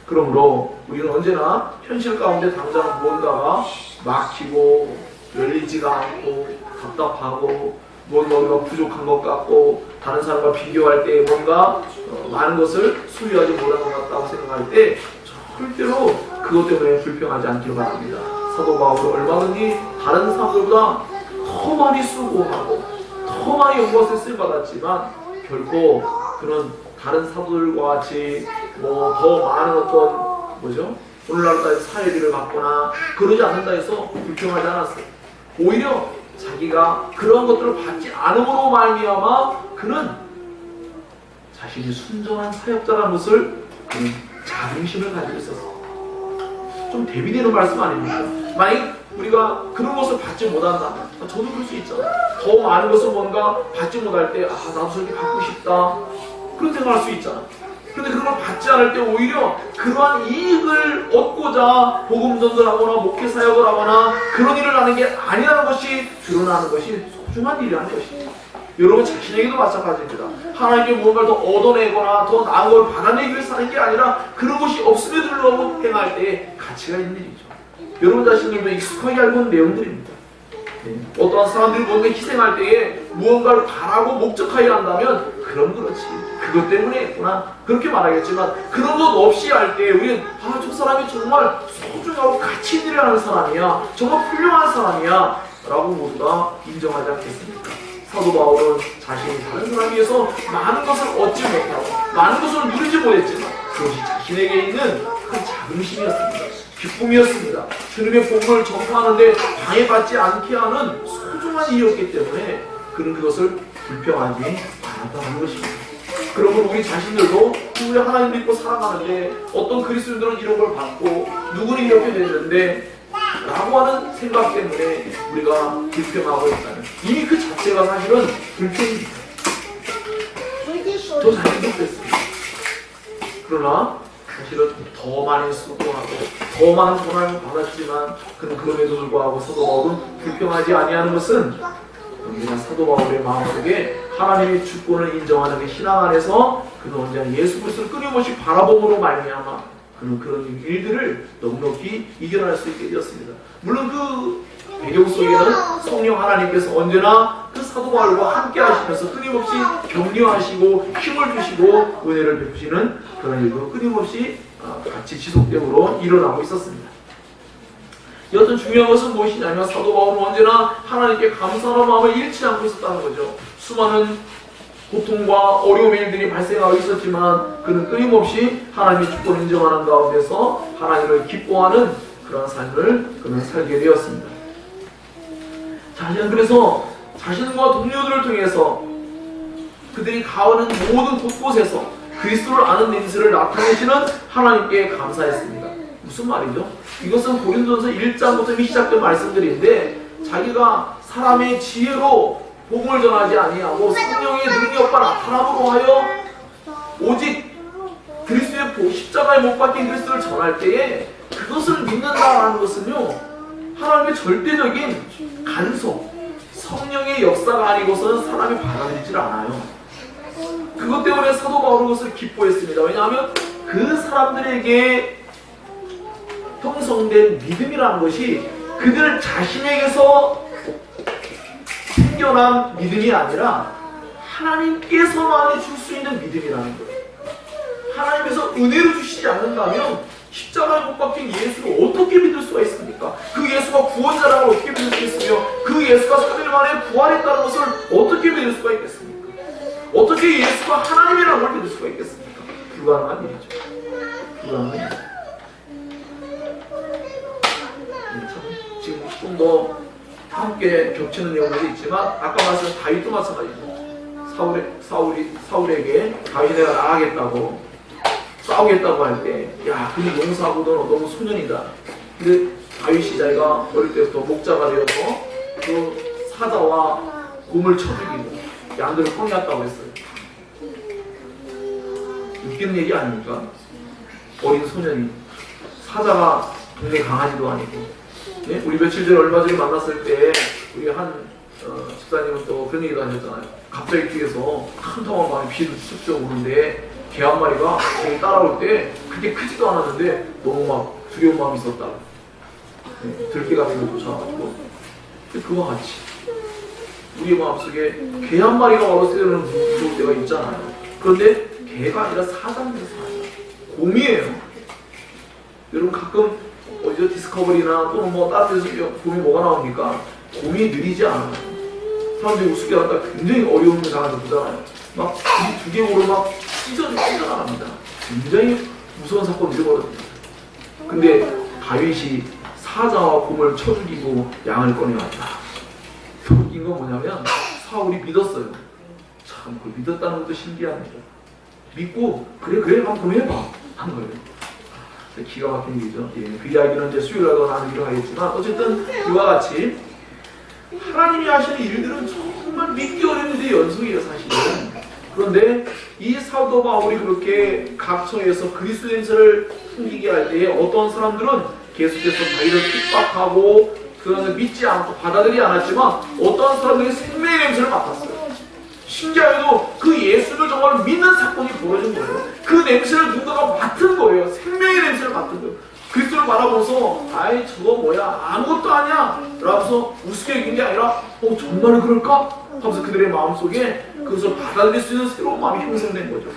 그러므로 우리는 언제나 현실 가운데 당장 무언가가 막히고 열리지가 않고 답답하고 뭔가 우리가 부족한 것 같고 다른 사람과 비교할 때 뭔가 많은 것을 소유하지 못한 것 같다고 생각할 때 절대로 그것 때문에 불평하지 않기를 바랍니다. 사도 바울은 얼마든지 다른 사람들보다 더 많이 수고하고 더 많이 영광을 쓰임받았지만 결코 그런 다른 사도들과 같이 뭐 더 많은 어떤 오늘날 사회비를 받거나 그러지 않는다 해서 불평하지 않았어요. 오히려 자기가 그런 것들을 받지 않음으로 말미암아 그는 자신이 순전한 사역자라는 것을 그는 자긍심을 가지고 있었어요. 좀 대비되는 말씀 아닙니까? 만약 우리가 그런 것을 받지 못한다면 저도 그럴 수 있잖아요. 더 많은 것을 뭔가 받지 못할 때 나도 저렇게 받고 싶다 그런 생각할 수 있잖아요. 그런데 그런 걸 받지 않을 때 오히려 그러한 이익을 얻고자 복음 전도를 하거나 목회 사역을 하거나 그런 일을 하는 게 아니라는 것이 드러나는 것이 소중한 일이라는 것입니다. 여러분 자신에게도 마찬가지입니다. 하나님께 무언가를 더 얻어내거나 더 나은 걸 받아내기 위해서 하는 게 아니라 그런 것이 없음에도 불구하고 행할 때에 가치가 있는 일이죠. 여러분 자신들도 익숙하게 알고 있는 내용들입니다. 어떠한 사람들이 뭔가 희생할 때에 무언가를 바라고 목적하여 한다면 그럼 그렇지, 그것 때문에 했구나, 그렇게 말하겠지만 그런 것 없이 할 때 우리는 저 사람이 정말 소중하고 가치 있는 일을 하는 사람이야, 정말 훌륭한 사람이야 라고 모두가 인정하지 않겠습니까? 사도 바울은 자신이 다른 사람에 비해서 많은 것을 얻지 못하고 많은 것을 누리지 못했지만 그것이 자신에게 있는 큰 자긍심이었습니다. 기쁨이었습니다. 주님의 복음을 전파하는데 방해받지 않게 하는 소중한 일이었기 때문에 그는 그것을 불평하지 않았다는 것입니다. 그러면 우리 자신들도 우리 하나님 믿고 살아가는데 어떤 그리스도인들은 이런 걸 받고 누구는 이렇게 됐는데 라고 하는 생각 때문에 우리가 불평하고 있다는, 이미 그 자체가 사실은 불평입니다. 저 자신도 그랬습니다. 그러나 사실은 더 많이 수고하고 더 많은 고난을 받았지만 그는 그럼에도 불구하고 사도 바울은 불평하지 아니하는 것은 언제나 사도 바울의 마음속에 하나님의 주권을 인정하는 그 신앙 안에서 그는 언제나 예수 그리스도를 끊임없이 바라봄으로 말미암아 그는 그런 일들을 넉넉히 이겨낼 수 있게 되었습니다. 물론 그 배경 속에는 성령 하나님께서 언제나 그 사도 바울과 함께 하시면서 끊임없이 격려하시고 힘을 주시고 은혜를 베푸시는 그런 일도 끊임없이 같이 지속적으로 일어나고 있었습니다. 여튼 중요한 것은 무엇이냐면 사도 바울은 언제나 하나님께 감사하는 마음을 잃지 않고 있었다는 거죠. 수많은 고통과 어려움의 일들이 발생하고 있었지만 그는 끊임없이 하나님의 주권을 인정하는 가운데서 하나님을 기뻐하는 그런 삶을 그는 살게 되었습니다. 자신은 그래서 자신과 동료들을 통해서 그들이 가는 모든 곳곳에서 그리스도를 아는 인생을 나타내시는 하나님께 감사했습니다. 무슨 말이죠? 이것은 고린도전서 1장부터 시작된 말씀들인데 자기가 사람의 지혜로 복음을 전하지 아니하고 성령의 능력과 나타남으로 하여 오직 그리스도의 십자가에 못 박힌 그리스도를 전할 때에 그것을 믿는다라는 것은요, 하나님의 절대적인 간섭, 성령의 역사가 아니고서는 사람이 받아들이질 않아요. 그것 때문에 사도 바울은 그것을 기뻐했습니다. 왜냐하면 그 사람들에게 형성된 믿음이라는 것이 그들 자신에게서 생겨난 믿음이 아니라 하나님께서만이 줄 수 있는 믿음이라는 거예요. 하나님께서 은혜로 주시지 않는다면 십자가에 못 박힌 예수를 어떻게 믿을 수가 있습니까? 그 예수가 구원자라는 걸 어떻게 믿을 수 있으며 그 예수가 3일 만에 부활했다는 것을 어떻게 믿을 수가 있겠습니까? 어떻게 예수가 하나님이라는 걸 믿을 수가 있겠습니까? 불가능한 일이죠. 불가능한 일이죠. 지금 좀 더 함께 겹치는 내용들이 있지만 아까 말씀한 다윗도 마찬가지죠. 사울에게 다윗이 내가 나가겠다고 싸우겠다고 할 때, 야, 근데 용서하고 너무 소년이다. 근데 다윗이 자기가 어릴 때부터 목자가 되어서 그 사자와 곰을 쳐죽이고 양들을 펑이었다고 했어요. 웃기는 얘기 아닙니까? 어린 소년이 사자가 동네 강아지도 아니고. 네? 우리 며칠 전에 얼마 전에 만났을 때 우리 한 집사님은 또 그런 얘기도 하셨잖아요. 갑자기 뒤에서 큰 통한 밤에 비도 쑥쑥 오는데 개 한 마리가 저기 따라올 때 그렇게 크지도 않았는데 너무 막 두려운 마음이 있었다. 네, 들개 같은 거 쫓아가지고. 그와 같이 우리의 마음속에 개 한 마리가 왔을 때는 무서울 때가 있잖아요. 그런데 개가 아니라 사자입니다. 사자. 곰이에요. 여러분 가끔 어디서 디스커버리나 또는 뭐 다른 데서 곰이 뭐가 나옵니까? 곰이 느리지 않아요. 사람들이 우습게 하다가 굉장히 어려운 상황에서 보잖아요. 막 두개골을 막 찢어나갑니다. 굉장히 무서운 사건이 일어거든요. 근데 다윗이 사자와 곰을 쳐 죽이고 양을 꺼내왔다. 웃긴 건 뭐냐면 사울이 믿었어요. 참 그걸 믿었다는 것도 신기합니다. 믿고 그래 한번 해봐 한 거예요. 기가 막힌 일이죠. 예, 그 이야기는 이제 수요일날도 나누기로 하겠지만 어쨌든 이와 같이 하나님이 하시는 일들은 정말 믿기 어려운 일의 연속이에요, 사실은. 그런데 이 사도 바울이 그렇게 각처에서 그리스도 냄새를 풍기게 할 때에 어떤 사람들은 계속해서 자기를 핍박하고 그것을 믿지 않고 받아들이지 않았지만 어떤 사람들이 생명의 냄새를 맡았어요. 신기하게도 그 예수를 정말 믿는 사건이 벌어진 거예요. 그 냄새를 누군가가 맡은 거예요. 생명의 냄새를 맡은 거예요. 그리스도를 바라보면서 아이 저거 뭐야 아무것도 아니야 라면서 우습게 여긴 게 아니라 정말 그럴까? 하면서 그들의 마음속에 그것을 받아들일 수 있는 새로운 마음이 형성된 거죠.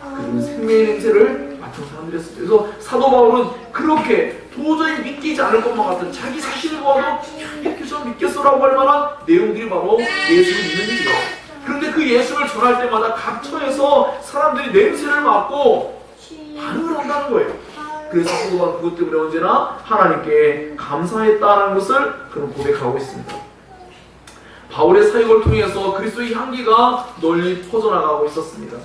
그들은 생명의 냄새를 맡은 사람들이었어요. 그래서 사도 바울은 그렇게 도저히 믿기지 않을 것만 같은 자기 자신을 보아도 이렇게 좀 믿겠어라고 할 만한 내용들이 바로 예수를 믿는 일이에요. 그런데 그 예수를 전할 때마다 각처에서 사람들이 냄새를 맡고 반응을 한다는 거예요. 그래서 사도 바울은 그것 때문에 언제나 하나님께 감사했다는 것을 그는 고백하고 있습니다. 바울의 사역을 통해서 그리스도의 향기가 널리 퍼져나가고 있었습니다.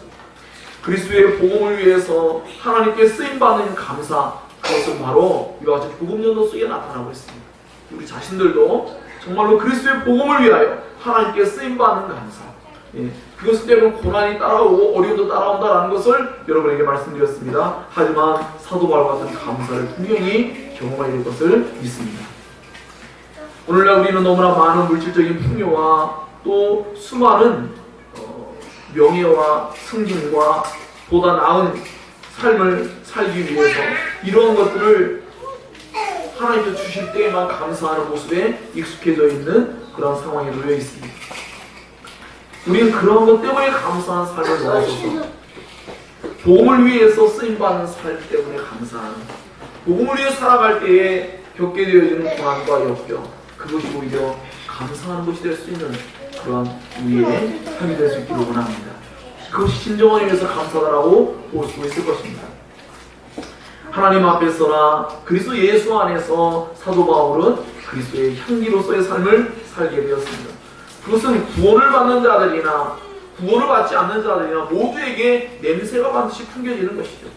그리스도의 복음을 위해서 하나님께 쓰임받는 감사, 그것은 바로 이와 같이 복음연도 속에 나타나고 있습니다. 우리 자신들도 정말로 그리스도의 복음을 위하여 하나님께 쓰임받는 감사, 그것을 때문에 고난이 따라오고 어려움도 따라온다는 것을 여러분에게 말씀드렸습니다. 하지만 사도 바울 같은 감사를 분명히 경험해야 될 것을 믿습니다. 오늘날 우리는 너무나 많은 물질적인 풍요와 또 수많은 명예와 승진과 보다 나은 삶을 살기 위해서 이러한 것들을 하나님께서 주실 때에만 감사하는 모습에 익숙해져 있는 그런 상황에 놓여 있습니다. 우리는 그런 것 때문에 감사한 삶을 넘어서서 복음을 위해서 쓰임받는 삶 때문에 감사하는, 복음을 위해 살아갈 때에 겪게 되어지는 고난과 역경, 그것이 오히려 감사하는 것이 될 수 있는 그런 우리의 삶이 될 수 있기를 원합니다. 그것이 진정한 의미에서 감사다라고 볼 수 있을 것입니다. 하나님 앞에서나 그리스도 예수 안에서 사도 바울은 그리스도의 향기로서의 삶을 살게 되었습니다. 그것은 구원을 받는 자들이나 구원을 받지 않는 자들이나 모두에게 냄새가 반드시 풍겨지는 것이죠.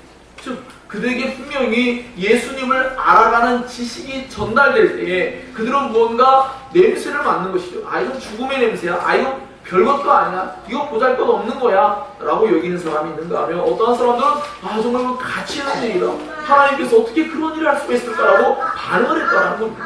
즉 그들에게 분명히 예수님을 알아가는 지식이 전달될 때에 그들은 무언가 냄새를 맡는 것이죠. 아 이건 죽음의 냄새야. 아 이건 별것도 아니야. 이거 보잘것없는 거야 라고 여기는 사람이 있는가 하면 어떠한 사람들은 아 정말 이건 가치 있는 일이다. 하나님께서 어떻게 그런 일을 할 수가 있을까라고 반응을 했다는 겁니다.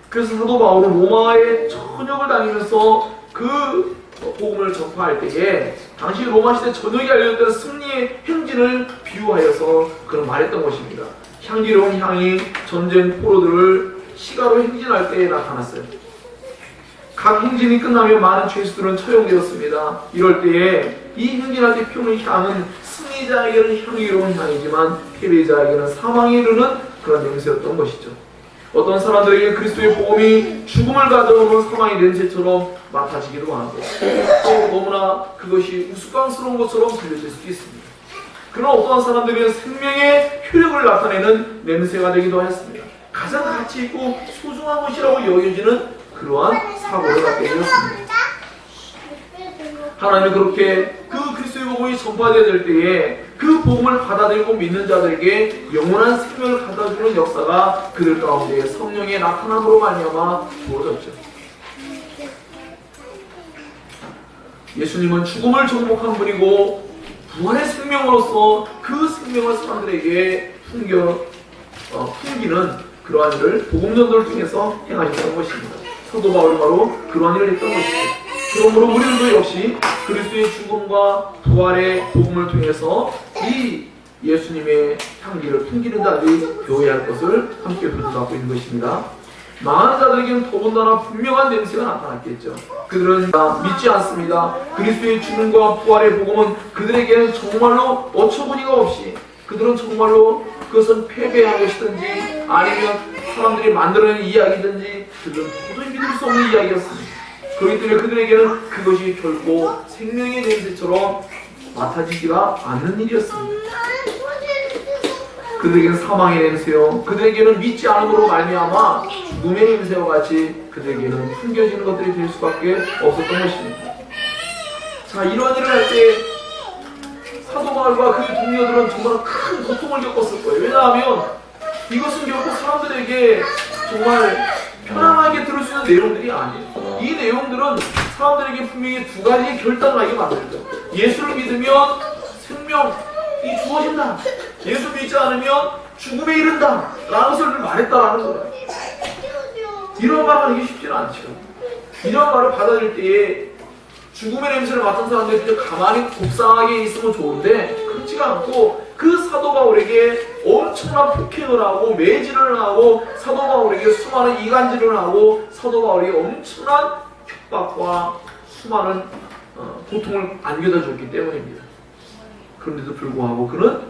그래서 사도 바울은 로마의 전역을 다니면서 그 복음을 전파할 때에 당시 로마 시대 전역이 알려졌던 승리의 행진을 비유하여서 그런 말했던 것입니다. 향기로운 향이 전쟁 포로들을 시가로 행진할 때에 나타났어요. 각 행진이 끝나면 많은 죄수들은 처형되었습니다. 이럴 때에 이 행진할 때 피우는 향은 승리자에게는 향기로운 향이지만 패배자에게는 사망에 이르는 그런 냄새였던 것이죠. 어떤 사람들에게 그리스도의 복음이 죽음을 가져오는 사망의 냄새처럼 맡아지기도 하고 또 너무나 그것이 우스꽝스러운 것처럼 들려질 수도 있습니다. 그러나 어떤 사람들은 생명의 효력을 나타내는 냄새가 되기도 했습니다. 가장 가치 있고 소중한 것이라고 여겨지는 그러한 사고를 갖게 되었습니다. 하나님은 그렇게 그 그리스도의 복음이 전파되어야 될 때에 그 복음을 받아들이고 믿는 자들에게 영원한 생명을 갖다주는 역사가 그들 가운데 성령의 나타남으로 말미암아 부어졌죠. 예수님은 죽음을 정복한 분이고 부활의 생명으로서 그 생명을 사람들에게 풍기는 그러한 일을 복음 전도를 통해서 행하셨던 것입니다. 사도 바울이 바로 그러한 일을 했던 것이죠. 그러므로 우리들도 역시 그리스도의 죽음과 부활의 복음을 통해서 이 예수님의 향기를 풍기는 자들이 되어야 할 것을 함께 도전하고 있는 것입니다. 망하는 자들에게는 더군다나 분명한 냄새가 나타났겠죠. 그들은 믿지 않습니다. 그리스도의 죽음과 부활의 복음은 그들에게는 정말로 어처구니가 없이 그들은 정말로 그것은 패배한 것이든지 아니면 사람들이 만들어낸 이야기든지 그들은 도저히 믿을 수 없는 이야기였습니다. 그렇기 때문에 그들에게는 그것이 결코 생명의 냄새처럼 맡아지지가 않는 일이었습니다. 그들에게는 사망의 냄새요, 그들에게는 믿지 않음으로 말미암아 죽음의 냄새와 같이 그들에게는 풍겨지는 것들이 될 수밖에 없었던 것입니다. 자, 이러한 일을 할 때 사도 바울과 그 동료들은 정말 큰 고통을 겪었을 거예요. 왜냐하면 이것은 결국 사람들에게 정말 편안하게 들을 수 있는 내용들이 아니에요. 이 내용들은 사람들에게 분명히 두 가지 결단을 하게 만들죠. 예수를 믿으면 생명이 주어진다. 예수 믿지 않으면 죽음에 이른다. 라는 것을 말했다라는 거예요. 이런 말을 하기 쉽지는 않죠. 이런 말을 받아들일 때에 죽음의 냄새를 맡은 사람들이 그냥 가만히 곱상하게 있으면 좋은데 그렇지가 않고 그 사도 바울에게 엄청난 폭행을 하고 매질을 하고 사도 바울에게 수많은 이간질을 하고 사도 바울에게 엄청난 협박과 수많은 고통을 안겨다 줬기 때문입니다. 그런데도 불구하고 그는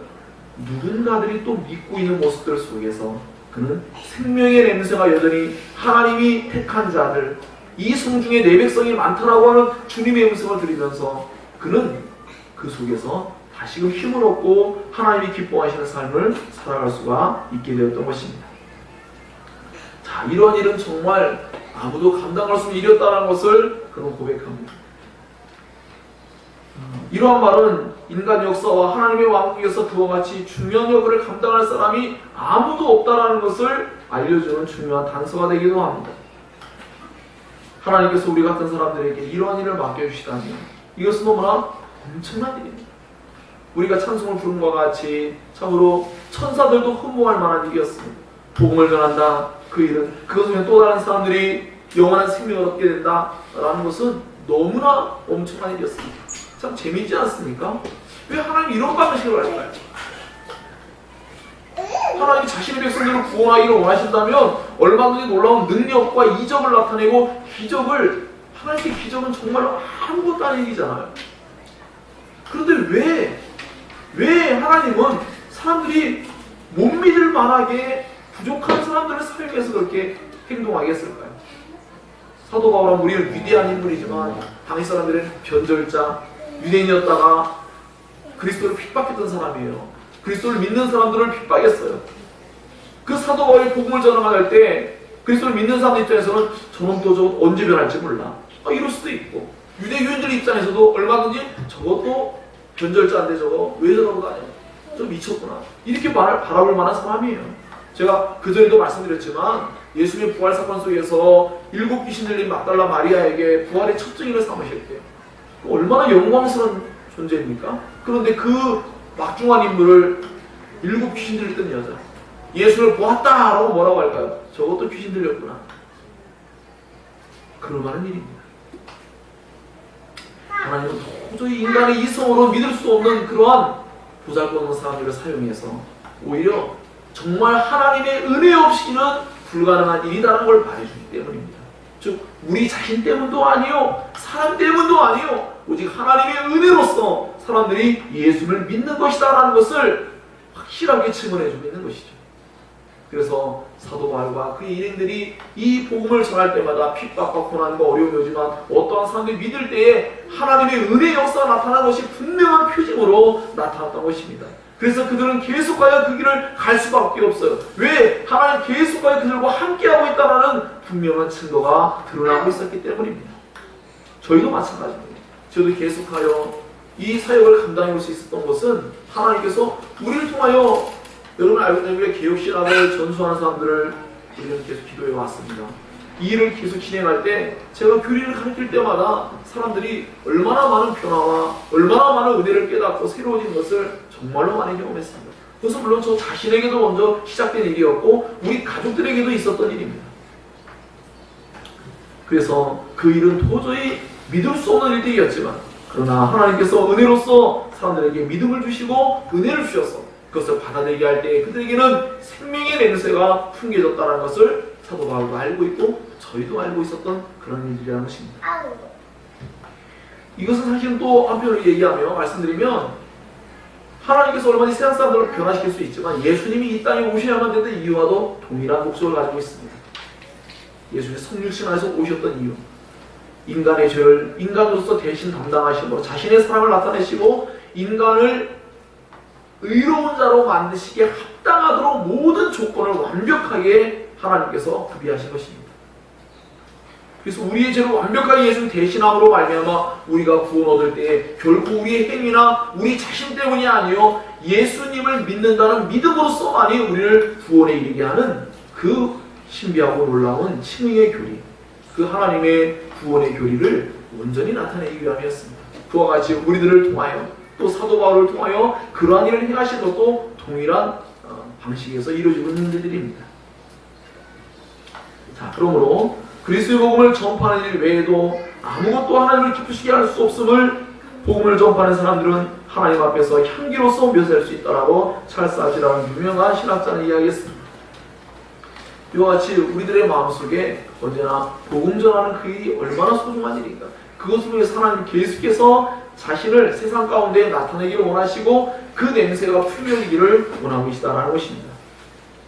누군가들이 또 믿고 있는 모습들 속에서 그는 생명의 냄새가 여전히 하나님이 택한 자들, 이 성중에 내 백성이 많다라고 하는 주님의 음성을 들으면서 그는 그 속에서 다시금 힘을 얻고 하나님이 기뻐하시는 삶을 살아갈 수가 있게 되었던 것입니다. 자, 이러한 일은 정말 아무도 감당할 수 없는 일이었다는 것을 그는 고백합니다. 이러한 말은 인간 역사와 하나님의 왕국에서 그와 같이 중요한 역할을 감당할 사람이 아무도 없다는 것을 알려주는 중요한 단서가 되기도 합니다. 하나님께서 우리 같은 사람들에게 이러한 일을 맡겨주시다니 이것은 너무나 엄청난 일입니다. 우리가 찬송을 부른 것과 같이 참으로 천사들도 흠모할 만한 일이었습니다. 복음을 전한다. 그 일은 그것을 통해 또 다른 사람들이 영원한 생명을 얻게 된다라는 것은 너무나 엄청난 일이었습니다. 참 재미있지 않습니까? 왜 하나님이 이런 방식으로 할까요? 하나님이 자신의 백성들을 구원하기를 원하신다면 얼마든지 놀라운 능력과 이적을 나타내고 기적을, 하나님의 기적은 정말로 아무것도 아닌 일이잖아요. 그런데 왜 하나님은 사람들이 못 믿을 만하게 부족한 사람들을 사용해서 그렇게 행동하게 했을까요? 사도 바울은 우리는 위대한 인물이지만 당시 사람들은 변절자, 유대인이었다가 그리스도를 핍박했던 사람이에요. 그리스도를 믿는 사람들을 핍박했어요. 그 사도 바울이 복음을 전할 때 그리스도를 믿는 사람들 입장에서는 저놈 또 저것 언제 변할지 몰라. 이럴 수도 있고 유대교인들 입장에서도 얼마든지 저것도 변절자인데 저거 왜 저러고 다녀? 저 미쳤구나. 이렇게 바라볼 만한 사람이에요. 제가 그전에도 말씀드렸지만 예수님의 부활 사건 속에서 7 귀신 들린 막달라 마리아에게 부활의 첫 증인을 삼으셨대요. 얼마나 영광스러운 존재입니까? 그런데 그 막중한 인물을 7 귀신 들렸던 여자, 예수를 보았다라고 뭐라고 할까요? 저것도 귀신 들렸구나. 그럴 만한 일입니다. 하나님은 도저히 인간의 이성으로 믿을 수 없는 그러한 보잘것없는 사람들을 사용해서 오히려 정말 하나님의 은혜 없이는 불가능한 일이라는 걸 말해주기 때문입니다. 즉 우리 자신 때문도 아니요, 사람 때문도 아니요, 오직 하나님의 은혜로서 사람들이 예수를 믿는 것이다라는 것을 확실하게 증언해주고 있는 것이죠. 그래서 사도 바울과 그의 일행들이 이 복음을 전할 때마다 핍박과 고난과 어려움이 오지만 어떠한 사람들이 믿을 때에 하나님의 은혜의 역사가 나타나는 것이 분명한 표징으로 나타났던 것입니다. 그래서 그들은 계속하여 그 길을 갈 수밖에 없어요. 왜? 하나님 계속하여 그들과 함께하고 있다는 분명한 증거가 드러나고 있었기 때문입니다. 저희도 마찬가지입니다. 저도 계속하여 이 사역을 감당해 올 수 있었던 것은 하나님께서 우리를 통하여, 여러분 알고 있는 개혁신학을 전수하는 사람들을 우리는 계속 기도해 왔습니다. 이 일을 계속 진행할 때 제가 교리를 가르칠 때마다 사람들이 얼마나 많은 변화와 얼마나 많은 은혜를 깨닫고 새로워진 것을 정말로 많이 경험했습니다. 그것은 물론 저 자신에게도 먼저 시작된 일이었고 우리 가족들에게도 있었던 일입니다. 그래서 그 일은 도저히 믿을 수 없는 일들이었지만 그러나 하나님께서 은혜로서 사람들에게 믿음을 주시고 은혜를 주셔서 그것을 받아들이게 할 때 그들에게는 생명의 냄새가 풍겨졌다는 것을 사도 바울도 알고 있고 저희도 알고 있었던 그런 일이라는 것입니다. 이것은 사실은 또 한편으로 얘기하며 말씀드리면 하나님께서 얼마나 세상 사람들을 변화시킬 수 있지만 예수님이 이 땅에 오셔야만 되는 이유와도 동일한 목적을 가지고 있습니다. 예수님이 성육신 안에서 오셨던 이유, 인간의 죄를 인간으로서 대신 담당하심으로 자신의 사랑을 나타내시고 인간을 의로운 자로 만드시기에 합당하도록 모든 조건을 완벽하게 하나님께서 구비하신 것입니다. 그래서 우리의 죄를 완벽하게 예수님 대신함으로 말미암아 우리가 구원 얻을 때에 결코 우리의 행위나 우리 자신 때문이 아니요 예수님을 믿는다는 믿음으로서만이 우리를 구원에 이르게 하는 그 신비하고 놀라운 칭의의 교리, 그 하나님의 구원의 교리를 온전히 나타내기 위함이었습니다. 그와 같이 우리들을 통하여 또 사도 바울을 통하여 그러한 일을 행하신 것도 동일한 방식에서 이루어지고 있는 일들입니다. 자, 그러므로 그리스도의 복음을 전파하는 일 외에도 아무것도 하나님을 기쁘시게 할 수 없음을 복음을 전파하는 사람들은 하나님 앞에서 향기로서 묘사할 수 있다라고 찰스 아시라는 유명한 신학자는 이야기했습니다. 이와 같이 우리들의 마음속에 언제나 복음 전하는 그 일이 얼마나 소중한 일인가, 그것을 위해서 하나님 계속해서 자신을 세상 가운데 나타내기를 원하시고 그 냄새가 풍겨지기를 원하고 계시다라는 것입니다.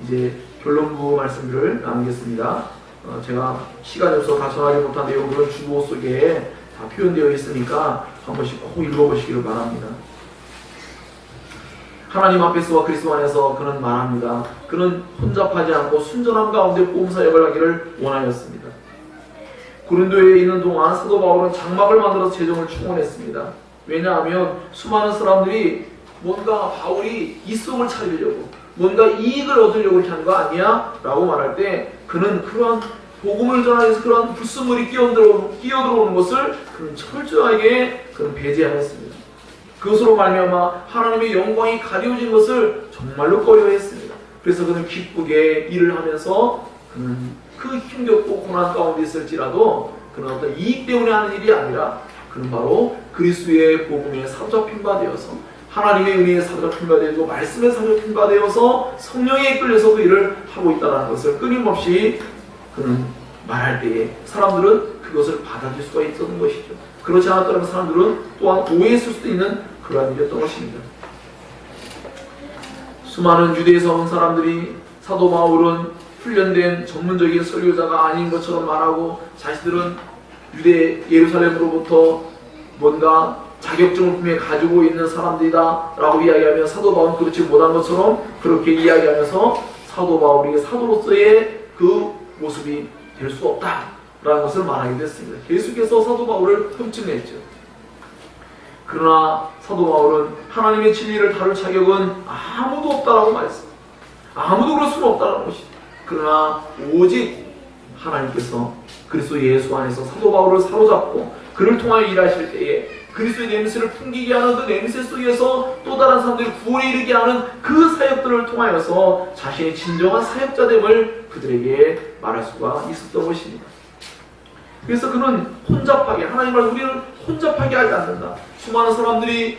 이제 결론부 말씀들을 나누겠습니다. 제가 시간이 없어서 다 전하지 못한 내용들은 주보 속에 다 표현되어 있으니까 한 번씩 꼭 읽어보시기를 바랍니다. 하나님 앞에서와 그리스도 안에서 그는 말합니다. 그는 혼잡하지 않고 순전함 가운데 보험사역을 하기를 원하였습니다. 고린도에 있는 동안 사도 바울은 장막을 만들어서 재정을 충원했습니다. 왜냐하면 수많은 사람들이 뭔가 바울이 이성을 차리려고, 뭔가 이익을 얻으려고 이렇게 하는 거 아니야? 라고 말할 때 그는 그러한 복음을 전하기 위해서 그러한 불순물이 끼어들어오는 것을 그는 철저하게 그는 배제하였습니다. 그것으로 말미암아 하나님의 영광이 가려진 것을 정말로 꺼려했습니다. 그래서 그는 기쁘게 일을 하면서 그는 그 힘겹고 고난 가운데 있을지라도 그는 어떤 이익 때문에 하는 일이 아니라 그는 바로 그리스도의 복음에 사로잡힌 바 되어서 하나님의 은혜에 사로잡힌 바 되고 말씀에 사로잡힌 바 되어서 성령에 이끌려서 그 일을 하고 있다는 것을 끊임없이 그는 말할 때에 사람들은 그것을 받아들일 수가 있었던 것이죠. 그렇지 않았다면 사람들은 또한 오해했을 수도 있는 그러한 일이었던 것입니다. 수많은 유대에서 온 사람들이 사도 바울은 훈련된 전문적인 설교자가 아닌 것처럼 말하고 자신들은 유대 예루살렘으로부터 뭔가 자격증을 분명히 가지고 있는 사람들이다 라고 이야기하며 사도 바울은 그렇지 못한 것처럼 그렇게 이야기하면서 사도 바울이 사도로서의 그 모습이 될 수 없다 라는 것을 말하기도 했습니다. 계속해서 사도 바울을 흠집냈죠. 그러나 사도 바울은 하나님의 진리를 다룰 자격은 아무도 없다라고 말했습니다. 아무도 그럴 수는 없다는 것이죠. 그러나 오직 하나님께서 그리스도 예수 안에서 사도 바울을 사로잡고 그를 통하여 일하실 때에 그리스도의 냄새를 풍기게 하는 그 냄새 속에서 또 다른 사람들이 구원에 이르게 하는 그 사역들을 통하여서 자신의 진정한 사역자됨을 그들에게 말할 수가 있었던 것입니다. 그래서 그는 혼잡하게, 하나님 말씀 우리는 혼잡하게 하지 않는다. 수많은 사람들이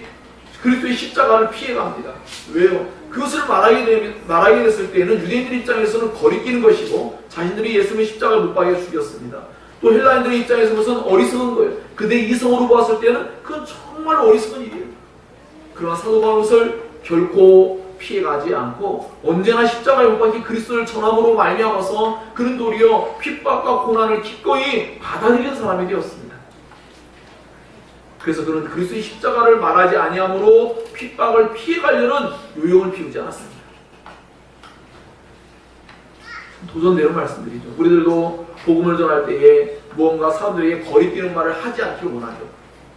그리스도의 십자가를 피해갑니다. 왜요? 그것을 말하게 됐을 때에는 유대인들 입장에서는 거리끼는 것이고 자신들이 예수님의 십자가를 못 박여 죽였습니다. 또 헬라인들의 입장에서 그것은 어리석은 거예요. 근데 이성으로 보았을 때는 그건 정말 어리석은 일이에요. 그러나 사도 바울을 결코 피해가지 않고 언제나 십자가에 못 박힌 그리스도를 전함으로 말미암아서 그는 도리어 핍박과 고난을 기꺼이 받아들이는 사람이 되었습니다. 그래서 그는 그리스도의 십자가를 말하지 아니함으로 핍박을 피해가려는 요령을 피우지 않았습니다. 도전대로 말씀드리죠. 우리들도 복음을 전할 때에 무언가 사람들에게 거리끼는 말을 하지 않기를 원하죠.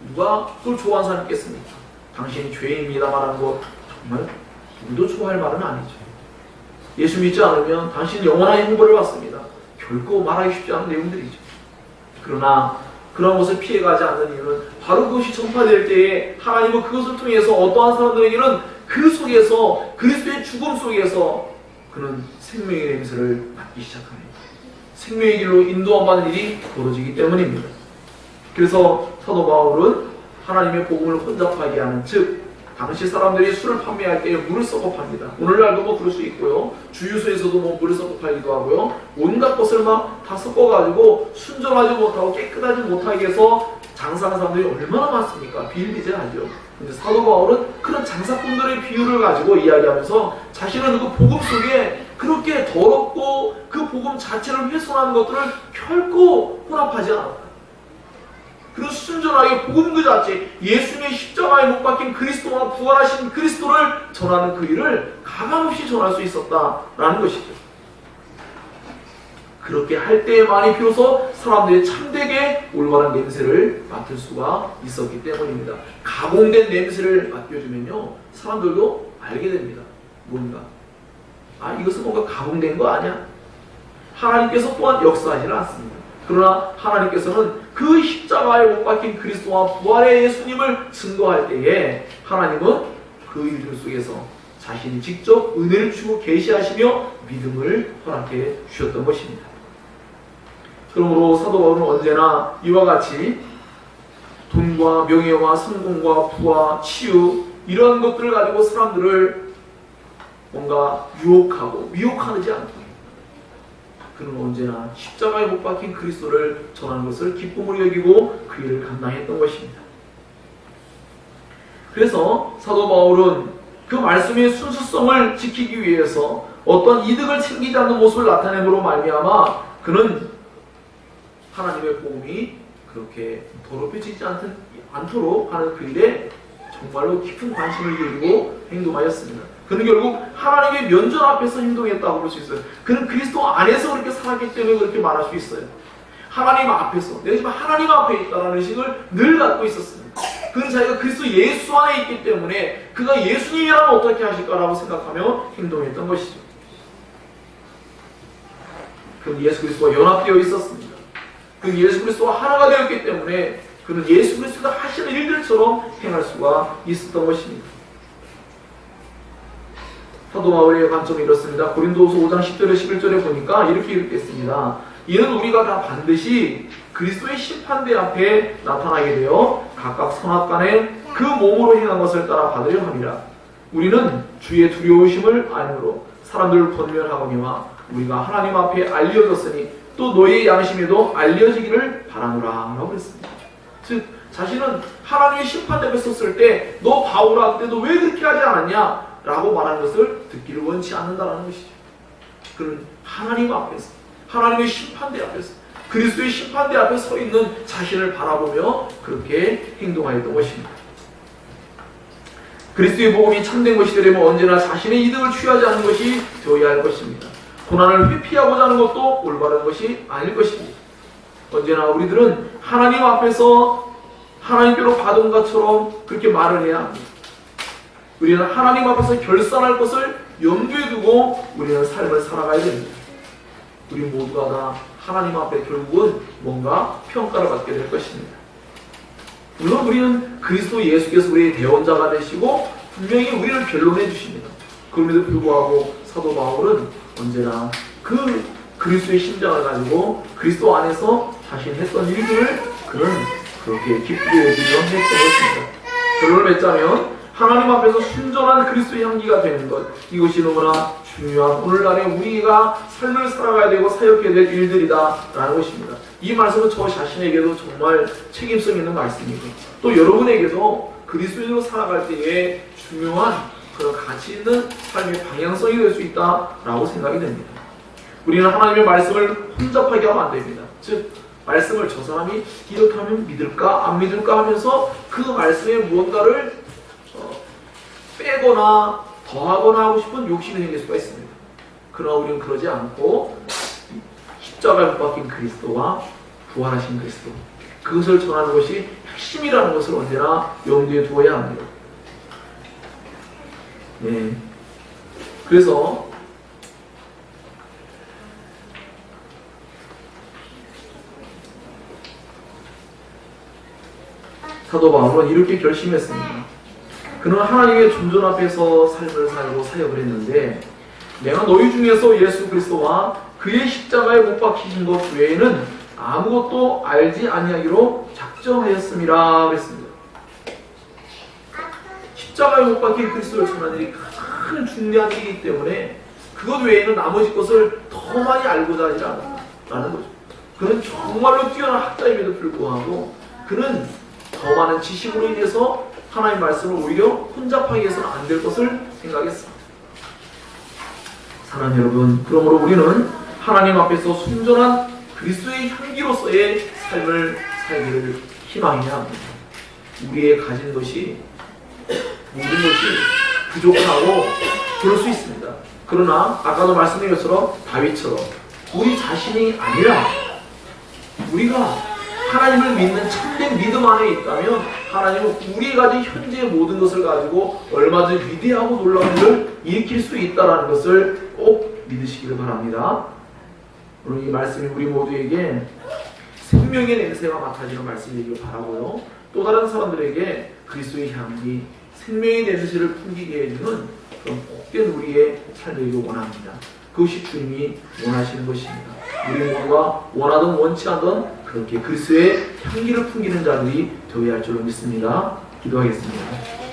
누가 그걸 좋아하는 사람이 있겠습니까? 당신이 죄인입니다 말하는 거 정말 우리도 좋아할 말은 아니죠. 예수 믿지 않으면 당신 영원한 행복을 받습니다. 결코 말하기 쉽지 않은 내용들이죠. 그러나 그런 것을 피해가지 않는 이유는 바로 그것이 전파될 때에 하나님은 그것을 통해서 어떠한 사람들에게는 그 속에서 그리스도의 죽음 속에서 그는 생명의 냄새를 맡기 시작합니다. 생명의 길로 인도함받는 일이 벌어지기 때문입니다. 그래서 사도 바울은 하나님의 복음을 혼잡하게 하는, 즉 당시 사람들이 술을 판매할 때 물을 섞어 팝니다. 오늘날도 뭐 그럴 수 있고요. 주유소에서도 뭐 물을 섞어 팔기도 하고요. 온갖 것을 막 다 섞어가지고 순전하지 못하고 깨끗하지 못하게 해서 장사하는 사람들이 얼마나 많습니까? 비일비재하죠. 근데 사도 바울은 그런 장사꾼들의 비유를 가지고 이야기하면서 자신은 그 복음 속에 그렇게 더럽고 그 복음 자체를 훼손하는 것들을 결코 혼합하지 않았다. 그리고 순전하게 복음 그 자체, 예수님의 십자가에 못 박힌 그리스도와 부활하신 그리스도를 전하는 그 일을 가감없이 전할 수 있었다라는 것이죠. 그렇게 할 때만이 비로소 사람들이 참되게 올바른 냄새를 맡을 수가 있었기 때문입니다. 가공된 냄새를 맡겨주면요, 사람들도 알게 됩니다. 뭔가, 이것은 뭔가 가공된 거 아니야? 하나님께서 또한 역사하지는 않습니다. 그러나 하나님께서는 그 십자가에 못 박힌 그리스도와 부활의 예수님을 증거할 때에 하나님은 그 일들 속에서 자신이 직접 은혜를 주고 계시하시며 믿음을 허락해 주셨던 것입니다. 그러므로 사도 바울은 언제나 이와 같이 돈과 명예와 성공과 부와 치유 이런 것들을 가지고 사람들을 뭔가 유혹하고 미혹하지 않고 그는 언제나 십자가에 못 박힌 그리스도를 전하는 것을 기쁨으로 여기고 그 일을 감당했던 것입니다. 그래서 사도 바울은 그 말씀의 순수성을 지키기 위해서 어떤 이득을 챙기지 않는 모습을 나타내므로 말미암아 그는 하나님의 복음이 그렇게 더럽혀지지 않도록 하는 그 일에 정말로 깊은 관심을 기울이고 행동하였습니다. 그는 결국 하나님의 면전 앞에서 행동했다고 볼 수 있어요. 그는 그리스도 안에서 그렇게 살았기 때문에 그렇게 말할 수 있어요. 하나님 앞에서, 내가 지금 하나님 앞에 있다는 의식을 늘 갖고 있었습니다. 그는 자기가 그리스도 예수 안에 있기 때문에 그가 예수님이라면 어떻게 하실까라고 생각하며 행동했던 것이죠. 그는 예수 그리스도와 연합되어 있었습니다. 그는 예수 그리스도와 하나가 되었기 때문에 그는 예수 그리스도가 하시는 일들처럼 행할 수가 있었던 것입니다. 사도 바울의 관점이 이렇습니다. 고린도후서 5장 10절에 11절에 보니까 이렇게 읽겠습니다. 이는 우리가 다 반드시 그리스도의 심판대 앞에 나타나게 되어 각각 선악간에 그 몸으로 행한 것을 따라 받으려 함이라. 우리는 주의 두려우심을 알므로 사람들을 권면하거니와 우리가 하나님 앞에 알려졌으니 또 너희의 양심에도 알려지기를 바라노라 라고 그랬습니다. 즉 자신은 하나님의 심판대 앞에 섰을 때 너 바울아 그때 너 왜 그렇게 하지 않았냐 라고 말하는 것을 듣기를 원치 않는다는 것이죠. 그는 하나님 앞에서 하나님의 심판대 앞에서 그리스도의 심판대 앞에 서 있는 자신을 바라보며 그렇게 행동하였던 것입니다. 그리스도의 복음이 참된 것이 되려면 언제나 자신의 이득을 취하지 않는 것이 되어야 할 것입니다. 고난을 회피하고자 하는 것도 올바른 것이 아닐 것입니다. 언제나 우리들은 하나님 앞에서 하나님께로 받은 것처럼 그렇게 말을 해야 합니다. 우리는 하나님 앞에서 결산할 것을 염두에 두고 우리는 삶을 살아가야 됩니다. 우리 모두가 다 하나님 앞에 결국은 뭔가 평가를 받게 될 것입니다. 물론 우리는 그리스도 예수께서 우리의 대원자가 되시고 분명히 우리를 변론해 주십니다. 그럼에도 불구하고 사도 바울은 언제나 그 그리스도의 심장을 가지고 그리스도 안에서 자신이 했던 일들을 그는 그렇게 기쁘게 여기며 했던 것입니다. 결론을 맺자면 하나님 앞에서 순전한 그리스도의 향기가 되는 것, 이것이 너무나 중요한 오늘날에 우리가 삶을 살아가야 되고 사역해야 될 일들이다 라는 것입니다. 이 말씀은 저 자신에게도 정말 책임성 있는 말씀이고 또 여러분에게도 그리스도인으로 살아갈 때에 중요한 그런 가치 있는 삶의 방향성이 될 수 있다라고 생각이 됩니다. 우리는 하나님의 말씀을 혼잡하게 하면 안 됩니다. 즉 말씀을 저 사람이 이렇게 하면 믿을까 안 믿을까 하면서 그 말씀에 무언가를 빼거나 더하거나 하고 싶은 욕심이 생길 수가 있습니다. 그러나 우리는 그러지 않고 십자가에 못 박힌 그리스도와 부활하신 그리스도 그것을 전하는 것이 핵심이라는 것을 언제나 염두에 두어야 합니다. 네. 그래서 사도 바울은 이렇게 결심했습니다. 그는 하나님의 존존 앞에서 삶을 살고 사역을 했는데 내가 너희 중에서 예수 그리스도와 그의 십자가에 못 박히신 것 외에는 아무것도 알지 아니하기로 작정하였음이라 그랬습니다. 십자가에 못 박힌 그리스도를 전하는 일이 큰 중요한 일이기 때문에 그것 외에는 나머지 것을 더 많이 알고자 하지 않았다는 거죠. 그는 정말로 뛰어난 학자임에도 불구하고 그는 더 많은 지식으로 인해서 하나님의 말씀을 오히려 혼잡하게 해서는 안 될 것을 생각했습니다. 사랑하는 여러분, 그러므로 우리는 하나님 앞에서 순전한 그리스도의 향기로서의 삶을 살기를 희망해야 합니다. 우리의 가진 것이 모든 것이 부족하고 그럴 수 있습니다. 그러나 아까도 말씀드린 것처럼 다윗처럼 우리 자신이 아니라 우리가 하나님을 믿는 참된 믿음 안에 있다면 하나님은 우리가 가진 현재의 모든 것을 가지고 얼마든지 위대하고 놀라운 일을 일으킬 수 있다는 것을 꼭 믿으시기를 바랍니다. 오늘 이 말씀이 우리 모두에게 생명의 냄새가 맡아지는 말씀이길 바라고요. 또 다른 사람들에게 그리스도의 향기, 생명의 냄새를 풍기게 해주는 그런 복된 우리의 삶이길 원합니다. 그것이 주님이 원하시는 것입니다. 우리 모두가 원하든 원치 않든 그렇게 그리스도의 향기를 풍기는 자들이 되어야 할 줄로 믿습니다. 기도하겠습니다.